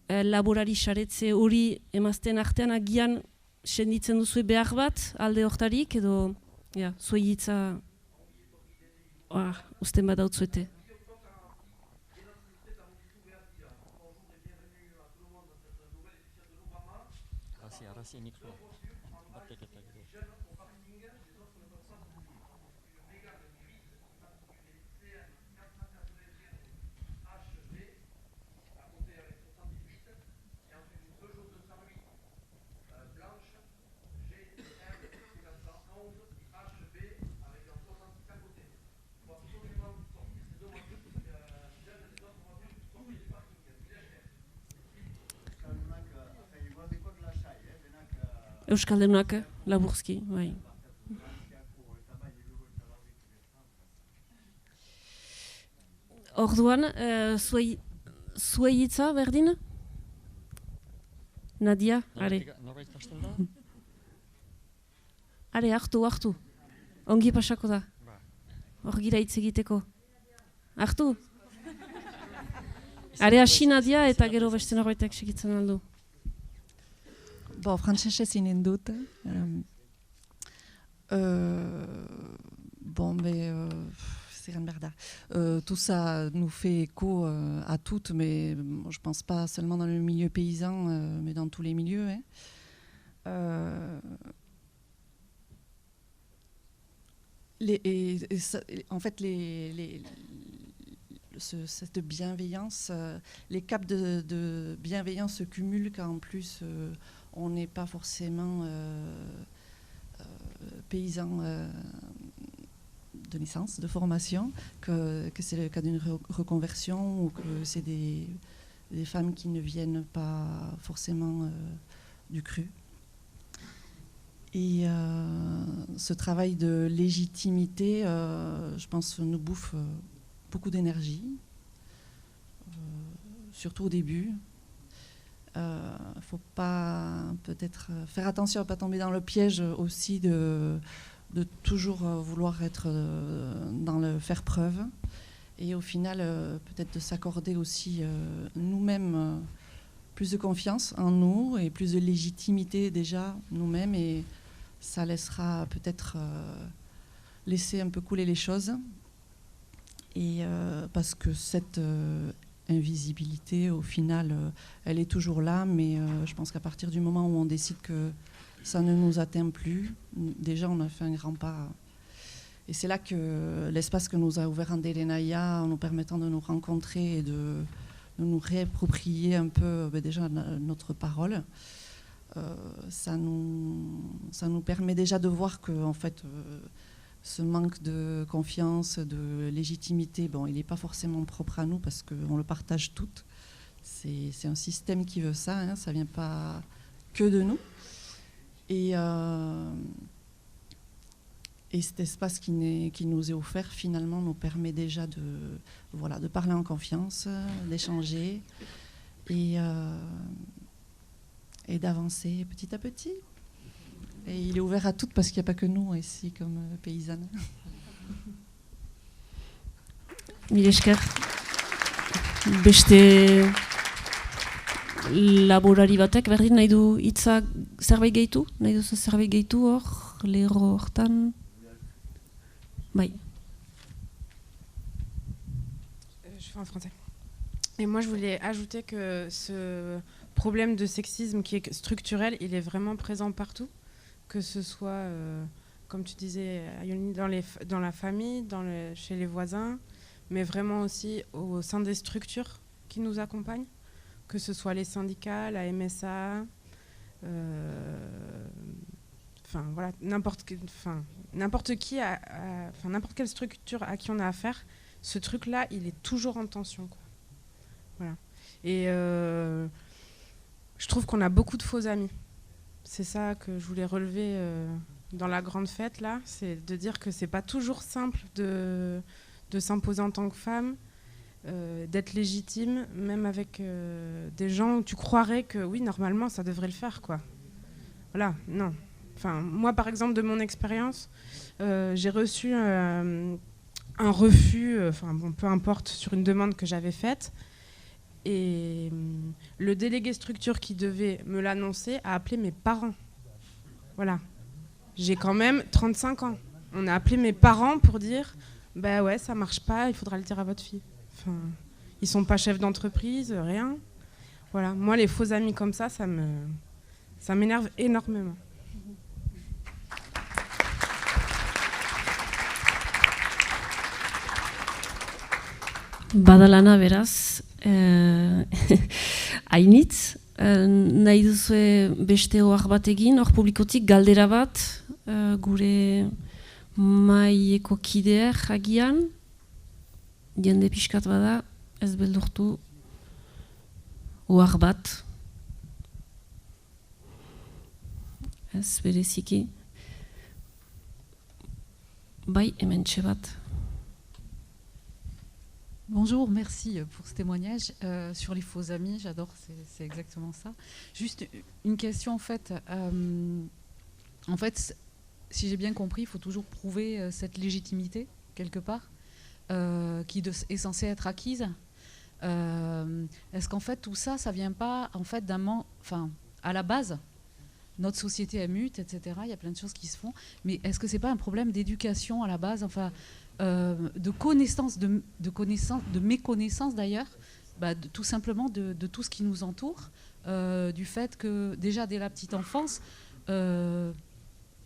laborari saretze hori emazten artean agian senditzen duzue behar bat alde hortarik, edo zuei hitza usten bat dautzuete. Euskaldunak, laburzki, bai. Orduan, zuei hitza, berdin? Nadia, are. Are, hartu. Ongi pasako da. Hor gira hitz egiteko. Hartu. Are, hasi Nadia eta gero beste norbaitek segitzen aldu. Bon, frantzesez inen dut. Tout ça nous fait écho à toutes, mais je pense pas seulement dans le milieu paysan, mais dans tous les milieux. En fait, cette bienveillance, les caps de bienveillance se cumulent quand en plus on n'est pas forcément paysan de naissance, de formation, que c'est le cas d'une reconversion ou que c'est des femmes qui ne viennent pas forcément du cru. Et ce travail de légitimité, je pense, nous bouffe beaucoup d'énergie, surtout au début. Faut pas peut-être faire attention à ne pas tomber dans le piège aussi de toujours vouloir être dans le faire preuve. Et au final, peut-être de s'accorder aussi nous-mêmes plus de confiance en nous et plus de légitimité déjà nous-mêmes. Et ça laissera peut-être laisser un peu couler les choses. Et parce que cette invisibilité, au final, elle est toujours là. Mais je pense qu'à partir du moment où on décide que ça ne nous atteint plus, déjà on a fait un grand pas. Et c'est là que l'espace que nous a ouvert Anderenaia, en nous permettant de nous rencontrer et de nous réapproprier un peu déjà notre parole, ça nous permet déjà de voir que en fait, ce manque de confiance, de légitimité, bon, il n'est pas forcément propre à nous parce qu'on le partage toutes. C'est un système qui veut ça, hein, ça ne vient pas que de nous. Et cet espace qui nous est offert, finalement, nous permet déjà de parler en confiance, d'échanger et d'avancer petit à petit. Et il est ouvert à toutes parce qu'il n'y a pas que nous ici comme paysannes. Mila esker. Beste laborari batek berdin nahi du hitza zerbait gehitu? Nahi duzu zerbait gehitu hor, lerro hortan? Bai. Je fais en français. Et moi, je voulais ajouter que ce problème de sexisme qui est structurel, il est vraiment présent partout. Que ce soit, comme tu disais, dans la famille, chez les voisins, mais vraiment aussi au sein des structures qui nous accompagnent, que ce soit les syndicats, la MSA, voilà, n'importe quelle structure à qui on a affaire, ce truc-là, il est toujours en tension, quoi. Voilà. Et je trouve qu'on a beaucoup de faux amis. C'est ça que je voulais relever dans la grande fête, là, c'est de dire que c'est pas toujours simple de s'imposer en tant que femme, d'être légitime, même avec des gens où tu croirais que oui, normalement, ça devrait le faire, quoi. Voilà, non. Enfin, moi, par exemple, de mon expérience, j'ai reçu un refus, peu importe, sur une demande que j'avais faite. Et le délégué structure qui devait me l'annoncer a appelé mes parents. Voilà. J'ai quand même 35 ans. On a appelé mes parents pour dire bah ouais, ça marche pas, il faudra le dire à votre fille. Enfin, ils sont pas chefs d'entreprise, rien. Voilà. Moi, les faux amis comme ça m'énerve énormément. Badalana beraz, hainitz, nahi duzue beste ohar bat egin, hor publikotik galdera bat, gure maileko kideer agian, jende pixkat bada, ez beldurtu ohar bat. Ez bereziki. Bai, hementxe bat. Bonjour, merci pour ce témoignage sur les faux amis, j'adore, c'est exactement ça. Juste une question en fait, si j'ai bien compris, il faut toujours prouver cette légitimité quelque part qui est censée être acquise. Est-ce qu'en fait tout ça, ça vient pas en fait à la base, notre société est mute, etc. Il y a plein de choses qui se font, mais est-ce que c'est pas un problème d'éducation à la base, de connaissance, de méconnaissance d'ailleurs, tout simplement de tout ce qui nous entoure, du fait que déjà dès la petite enfance,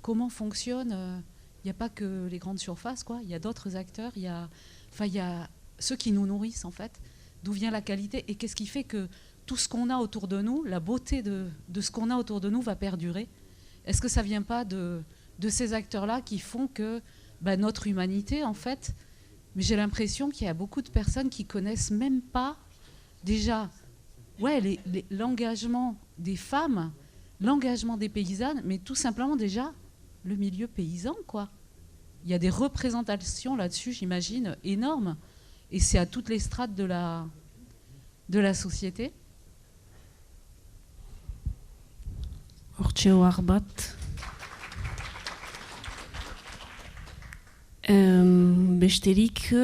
comment fonctionne, il n'y a pas que les grandes surfaces, quoi. Il y a d'autres acteurs, il y a ceux qui nous nourrissent en fait, d'où vient la qualité et qu'est-ce qui fait que tout ce qu'on a autour de nous, la beauté de ce qu'on a autour de nous va perdurer? Est-ce que ça ne vient pas de ces acteurs-là qui font que notre humanité, en fait, mais j'ai l'impression qu'il y a beaucoup de personnes qui connaissent même pas déjà l'engagement des femmes, l'engagement des paysannes, mais tout simplement déjà le milieu paysan, quoi. Il y a des représentations là-dessus, j'imagine, énormes, et c'est à toutes les strates de la société. Hortxe ohar bat. Besterik,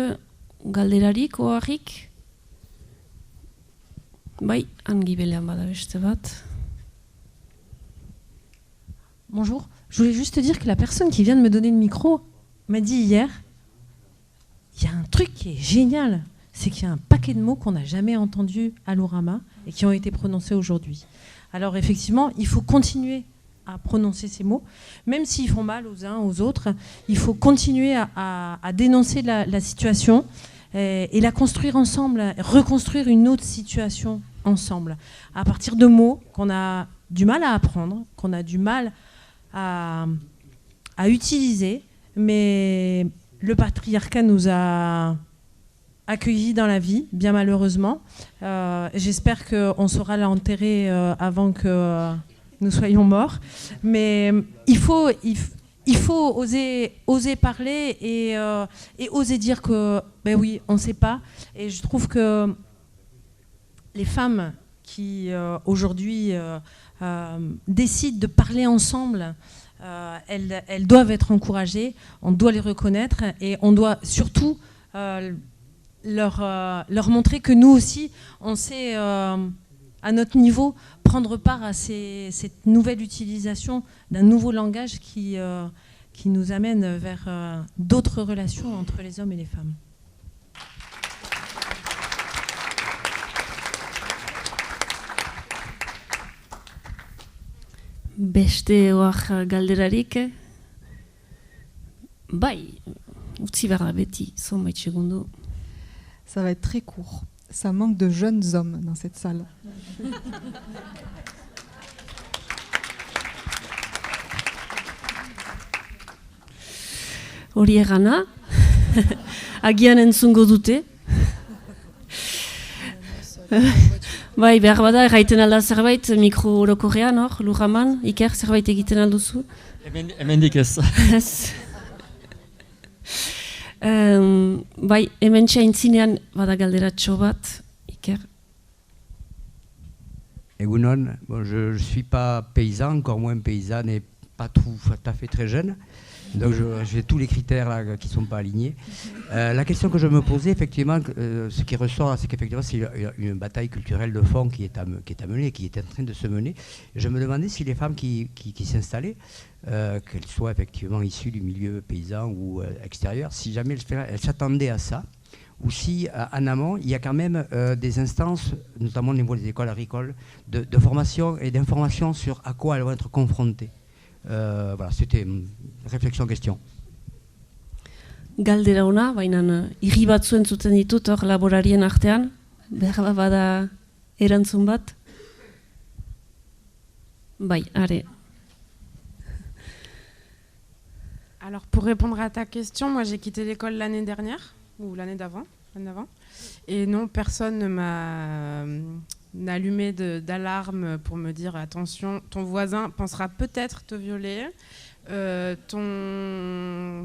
galderarik, oharrik? Bai, angibelean bada beste bat. Bonjour, je voulais juste te dire que la personne qui vient de me donner le micro m'a dit hier, il y a un truc qui est génial, c'est qu'il y a un paquet de mots qu'on n'a jamais entendus à l'Orama et qui ont été prononcés aujourd'hui. Alors effectivement, il faut continuer à prononcer ces mots, même s'ils font mal aux uns, aux autres, il faut continuer à dénoncer la situation et la construire ensemble, reconstruire une autre situation ensemble, à partir de mots qu'on a du mal à apprendre, qu'on a du mal à utiliser, mais le patriarcat nous a accueillis dans la vie, bien malheureusement. J'espère qu'on saura l'enterrer avant que nous soyons morts, mais il faut oser parler et oser dire que oui, on ne sait pas. Et je trouve que les femmes qui aujourd'hui décident de parler ensemble, elles doivent être encouragées, on doit les reconnaître et on doit surtout leur montrer que nous aussi, on sait à notre niveau prendre part à cette nouvelle utilisation d'un nouveau langage qui nous amène vers d'autres relations entre les hommes et les femmes. Beste ohar galderarik? Bai, utzi behar da beti, zonbait segundo. Ça va être très court. Ça manque de jeunes hommes dans cette salle. Hori egana, agian entzungo dute. Bai, behar bada, erraiten alda zerbait, mikro orokorrean, hor, Lurraman, Iker, zerbait egiten alduzu? Hemendik ez. Bai, hemen txaintzinean bada galderatxo bat, Iker. Egunon, bon, je ne suis pas paysan, encore moins paysanne et pas tout à fait très jeune. Donc j'ai tous les critères là, qui ne sont pas alignés. La question que je me posais, effectivement, ce qui ressort, c'est qu'effectivement, c'est une bataille culturelle de fond qui est amenée, qui est en train de se mener. Je me demandais si les femmes qui s'installaient, qu'elles soient effectivement issues du milieu paysan ou extérieur, si jamais elles s'attendaient à ça, ou si en amont, il y a quand même des instances, notamment au niveau des écoles agricoles, de formation et d'information sur à quoi elles vont être confrontées. Voilà, c'était une réflexion-question. Galdera ona, baina irri batzu entzuten ditut hor laborarien artean, behar bada erantzun bat. Bai, are. Alors pour répondre à ta question, moi j'ai quitté l'école l'année dernière, ou l'année d'avant, et non, personne ne m'a allumé d'alarme pour me dire attention, ton voisin pensera peut-être te violer, je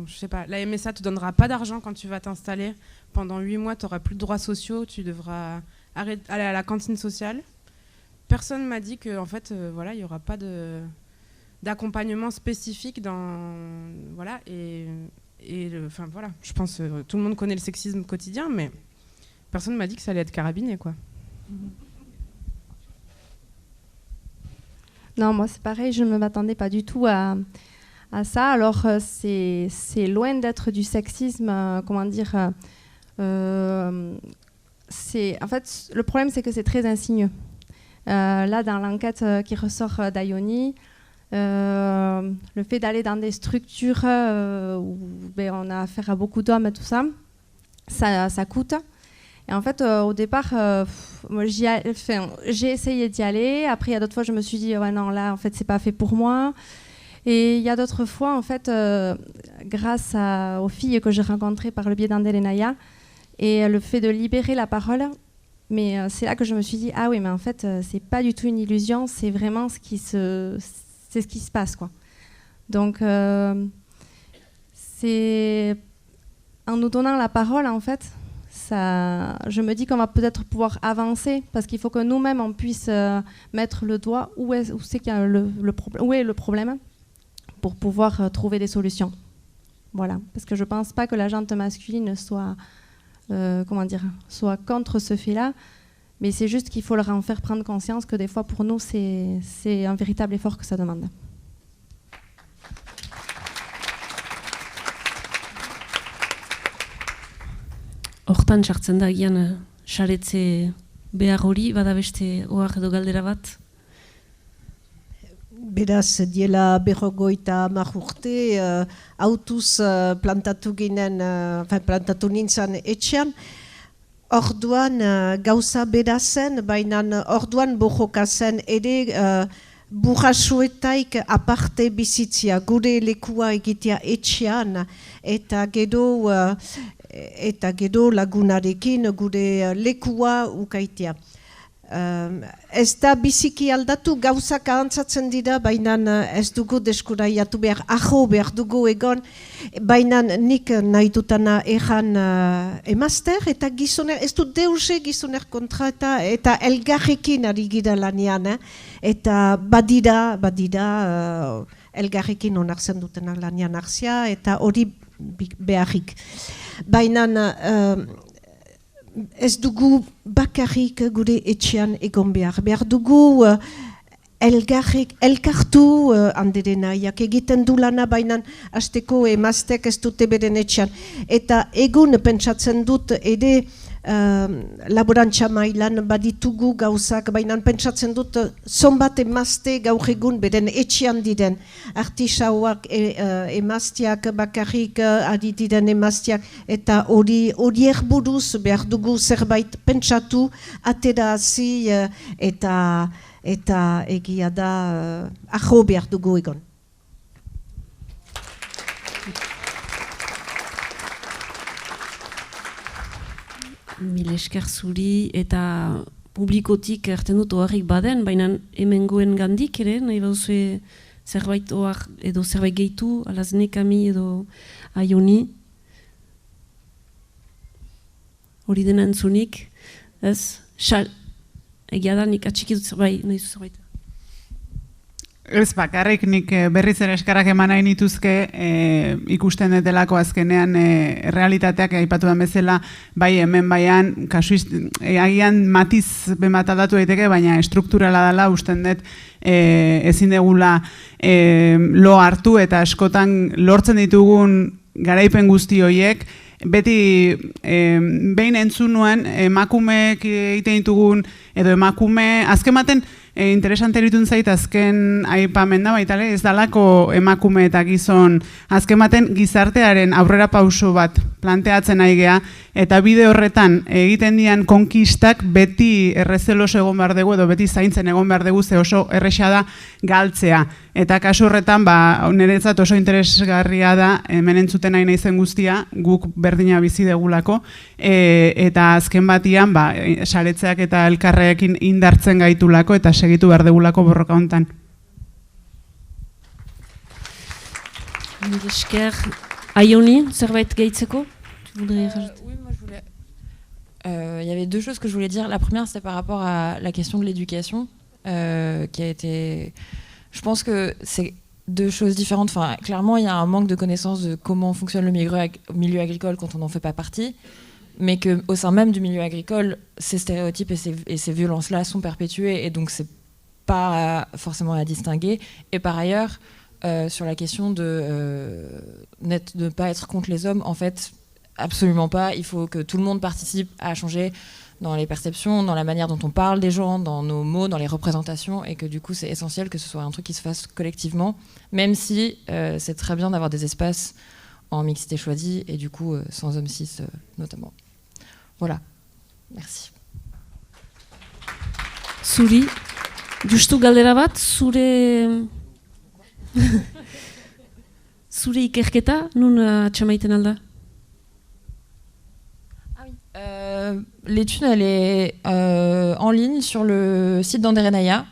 sais pas, la MSA te donnera pas d'argent quand tu vas t'installer, pendant 8 mois tu n'auras plus de droits sociaux, tu devras aller à la cantine sociale. Personne m'a dit que en fait voilà, il y aura pas d'accompagnement spécifique dans voilà enfin voilà, je pense tout le monde connaît le sexisme quotidien, mais personne m'a dit que ça allait être carabiné, quoi. Non, moi c'est pareil, je ne m'attendais pas du tout à ça. Alors c'est loin d'être du sexisme, comment dire. En fait, le problème c'est que c'est très insinueux. Là, dans l'enquête qui ressort d'Aioni, le fait d'aller dans des structures où on a affaire à beaucoup d'hommes et tout ça, ça coûte. Et en fait, au départ, moi, j'ai essayé d'y aller. Après, il y a d'autres fois, je me suis dit, ouais, non, là, en fait, c'est pas fait pour moi. Et il y a d'autres fois, en fait, grâce aux filles que j'ai rencontrées par le biais d'Andelenaya et le fait de libérer la parole, mais c'est là que je me suis dit, ah oui, mais en fait, c'est pas du tout une illusion, c'est vraiment ce qui se passe, quoi. Donc, c'est en nous donnant la parole, en fait, je me dis qu'on va peut-être pouvoir avancer, parce qu'il faut que nous-mêmes, on puisse mettre le doigt où est le problème, pour pouvoir trouver des solutions. Voilà, parce que je ne pense pas que la gente masculine soit contre ce fait-là, mais c'est juste qu'il faut leur en faire prendre conscience que des fois, pour nous, c'est un véritable effort que ça demande. Hortan sartzen da gian saretze behar hori, bada beste ohar edo galdera bat? Beraz, diela 50 urte, autuz plantatu nintzen etxean, orduan gauza bera zen, baina orduan bojoka zen ere burrasuetaik aparte bizitzia, gure lekua egitea etxean, eta gero lagunarekin gure lekua ukaitea. Ez da biziki aldatu, gauzak ahantzatzen dira, baina ez dugu deskuraiatu behar, behar dugu egon, baina nik nahi dutana egan emazter, eta gizoner, ez dut deuse gizoner kontra, eta elgarrekin ari gira lanean, eta badira elgarrekin onartzen dutenak lanean arzia, eta hori beharrik. Baina ez dugu bakarrik gure etxean egon behar dugu elkartu Anderenaiak egiten du lana, baina hasteko emaztek ez dute beren etxean. Eta egun pentsatzen dut ere laborantza mailan baditugu gauzak, baina pentsatzen dut zonbat emazte gaur egun beren etxean diren. Artisauak emazteak bakarrik ari diren emazteak, eta horiek buruz behar dugu zerbait pentsatu, aterazi eta egia da behar dugu egon. Mil esker zuri eta publikotik erten dut oharrik baden, baina hemengoen gandik ere, nahi bauzue zerbait ohar edo zerbait gehitu, alazne Kami edo Aioni. Hori dena entzunik, ez? Egia da nik atxiki dut zerbait, nahi zu zerbait. Ez bakarrik nik berriz ere eskarrak eman nahi nituzke ikusten detelako azkenean realitateak aipatu den bezala, bai hemen baian, agian matiz bat aldatu daiteke, baina estrukturala dela usten dut ezin degula lo hartu eta askotan lortzen ditugun garaipen guzti horiek, beti behin entzun nuen emakumeek egiten ditugun, edo emakume, azken baten interesante eritun zait azken aipamen da baitale, ez dalako emakume eta gizon, azken baten gizartearen aurrera pauso bat planteatzen nahi gea, eta bide horretan egiten dian konkistak beti errezeloso egon behar dugu, edo beti zaintzen egon behar dugu, ze oso erresa da galtzea. Eta kasu horretan, niretzat oso interesgarria da, hemen entzuten nahi naizen guztia, guk berdina bizi degulako, eta azken batian, saretzeak eta elkarrekin indartzen gaitulako, eta segitu behar degulako borroka hontan. Mil esker. Aioni, zerbait gehitzeko? Oui, moi je voulais... y avait deux choses que je voulais dire. La première, c'était par rapport à la question de l'éducation, qui a été... Je pense que c'est deux choses différentes. Enfin, clairement, il y a un manque de connaissance de comment fonctionne le milieu agricole quand on n'en fait pas partie, mais qu'au sein même du milieu agricole, ces stéréotypes et ces violences-là sont perpétuées, et donc c'est pas forcément à distinguer. Et par ailleurs, sur la question de ne pas être contre les hommes, en fait, absolument pas. Il faut que tout le monde participe à changer dans les perceptions, dans la manière dont on parle des gens, dans nos mots, dans les représentations, et que du coup c'est essentiel que ce soit un truc qui se fasse collectivement, même si c'est très bien d'avoir des espaces en mixité choisie, et du coup sans hommes cis notamment. Voilà. Merci. Zuri, justu galdera bat, zure ikerketa, nun atxamaiten alda? L'étude, elle est en ligne sur le site d'Anderenaya.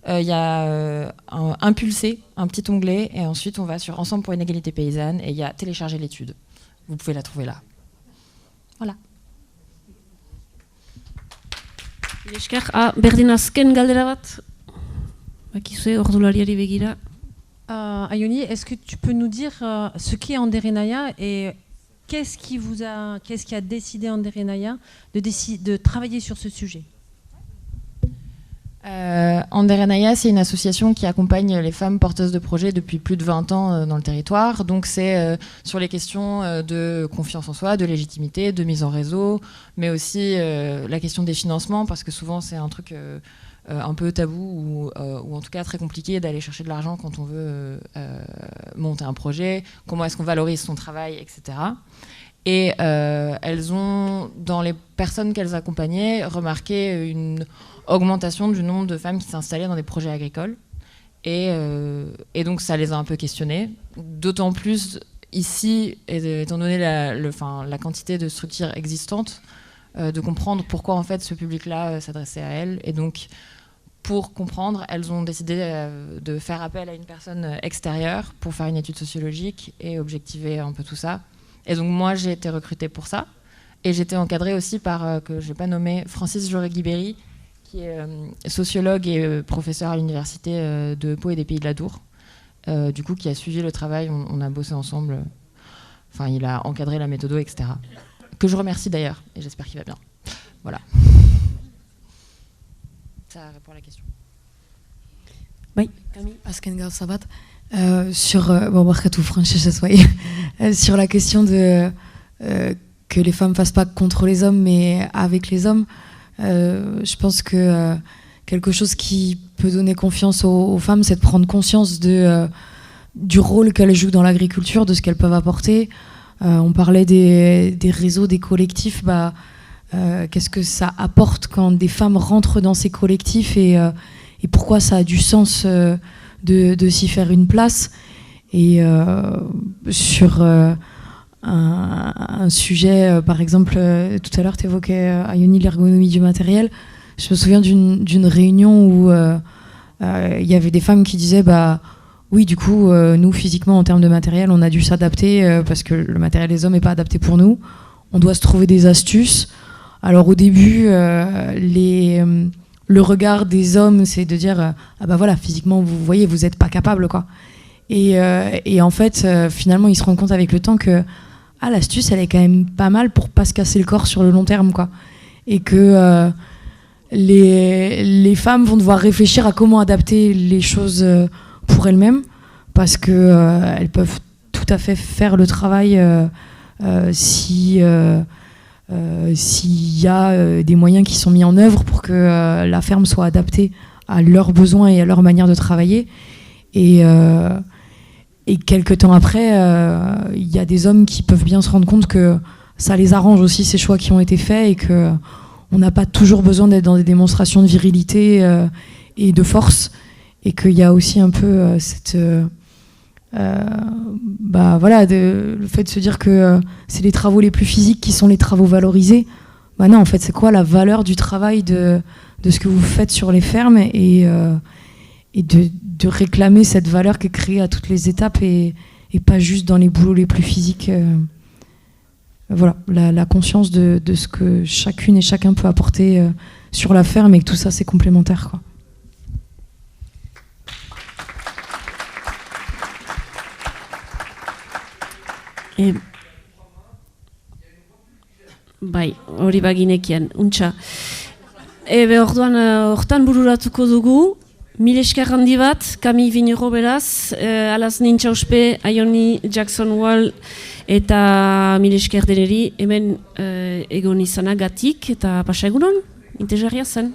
Il y a un pulsé, un petit onglet, et ensuite on va sur Ensemble pour une égalité paysanne, et il y a télécharger l'étude. Vous pouvez la trouver là. Voilà. Berdin azken galdera bat? Bakizue, ordulariari begira. Ayoni, est-ce que tu peux nous dire ce qu'est Anderenaya et qu'est-ce qui a décidé Anderenaya de travailler sur ce sujet? Anderenaya, c'est une association qui accompagne les femmes porteuses de projets depuis plus de 20 ans dans le territoire. Donc c'est sur les questions de confiance en soi, de légitimité, de mise en réseau, mais aussi la question des financements, parce que souvent c'est un truc un peu tabou ou en tout cas très compliqué d'aller chercher de l'argent quand on veut monter un projet, comment est-ce qu'on valorise son travail, etc. Et elles ont, dans les personnes qu'elles accompagnaient, remarqué une augmentation du nombre de femmes qui s'installaient dans des projets agricoles. Et donc ça les a un peu questionnées. D'autant plus ici, étant donné la quantité de structures existantes, de comprendre pourquoi en fait ce public-là s'adressait à elles. Et donc, pour comprendre, elles ont décidé de faire appel à une personne extérieure pour faire une étude sociologique et objectiver un peu tout ça. Et donc moi, j'ai été recrutée pour ça. Et j'étais encadrée aussi par, que je n'ai pas nommé, Francis Jaurès-Guibéry, qui est sociologue et professeur à l'université de Pau et des Pays de l'Adour. Du coup, qui a suivi le travail, on a bossé ensemble. Enfin, il a encadré la méthode, etc. Que je remercie d'ailleurs, et j'espère qu'il va bien. Voilà. Ça répond à la question. Oui, Camille. Azken gauza bat, sur sur la question de que les femmes fassent pas contre les hommes, mais avec les hommes. Je pense que quelque chose qui peut donner confiance aux femmes, c'est de prendre conscience du rôle qu'elles jouent dans l'agriculture, de ce qu'elles peuvent apporter. On parlait des réseaux, des collectifs. Qu'est-ce que ça apporte quand des femmes rentrent dans ces collectifs et pourquoi ça a du sens de s'y faire une place. Et sur un sujet, par exemple, tout à l'heure tu évoquais Ayoni, l'ergonomie du matériel. Je me souviens d'une réunion où il y avait des femmes qui disaient oui, du coup, nous, physiquement, en termes de matériel, on a dû s'adapter parce que le matériel des hommes n'est pas adapté pour nous. On doit se trouver des astuces. Alors, au début, le regard des hommes, c'est de dire voilà, physiquement, vous voyez, vous n'êtes pas capable, quoi. Et en fait, finalement, ils se rendent compte avec le temps que l'astuce, elle est quand même pas mal pour pas se casser le corps sur le long terme, quoi. Et que les femmes vont devoir réfléchir à comment adapter les choses pour elles-mêmes, parce que elles peuvent tout à fait faire le travail s'il y a des moyens qui sont mis en œuvre pour que la ferme soit adaptée à leurs besoins et à leur manière de travailler. Et quelques temps après, il y a des hommes qui peuvent bien se rendre compte que ça les arrange aussi, ces choix qui ont été faits, et qu'on n'a pas toujours besoin d'être dans des démonstrations de virilité et de force, et qu'il y a aussi un peu le fait de se dire que c'est les travaux les plus physiques qui sont les travaux valorisés. Non, en fait, c'est quoi la valeur du travail de ce que vous faites sur les fermes, et de réclamer cette valeur qui est créée à toutes les étapes et pas juste dans les boulots les plus physiques. Voilà, la conscience de ce que chacune et chacun peut apporter sur la ferme, et que tout ça, c'est complémentaire, quoi. Bai, hori baginekian, untxa. Orduan, hortan bururatuko dugu, mil esker handi bat, Camille Vignereau beraz, alaz nintxa uspe, Ayoni Jackson Wall, eta mil esker deneri, hemen egon izanagatik, eta pasa egunon, interesgarria zen.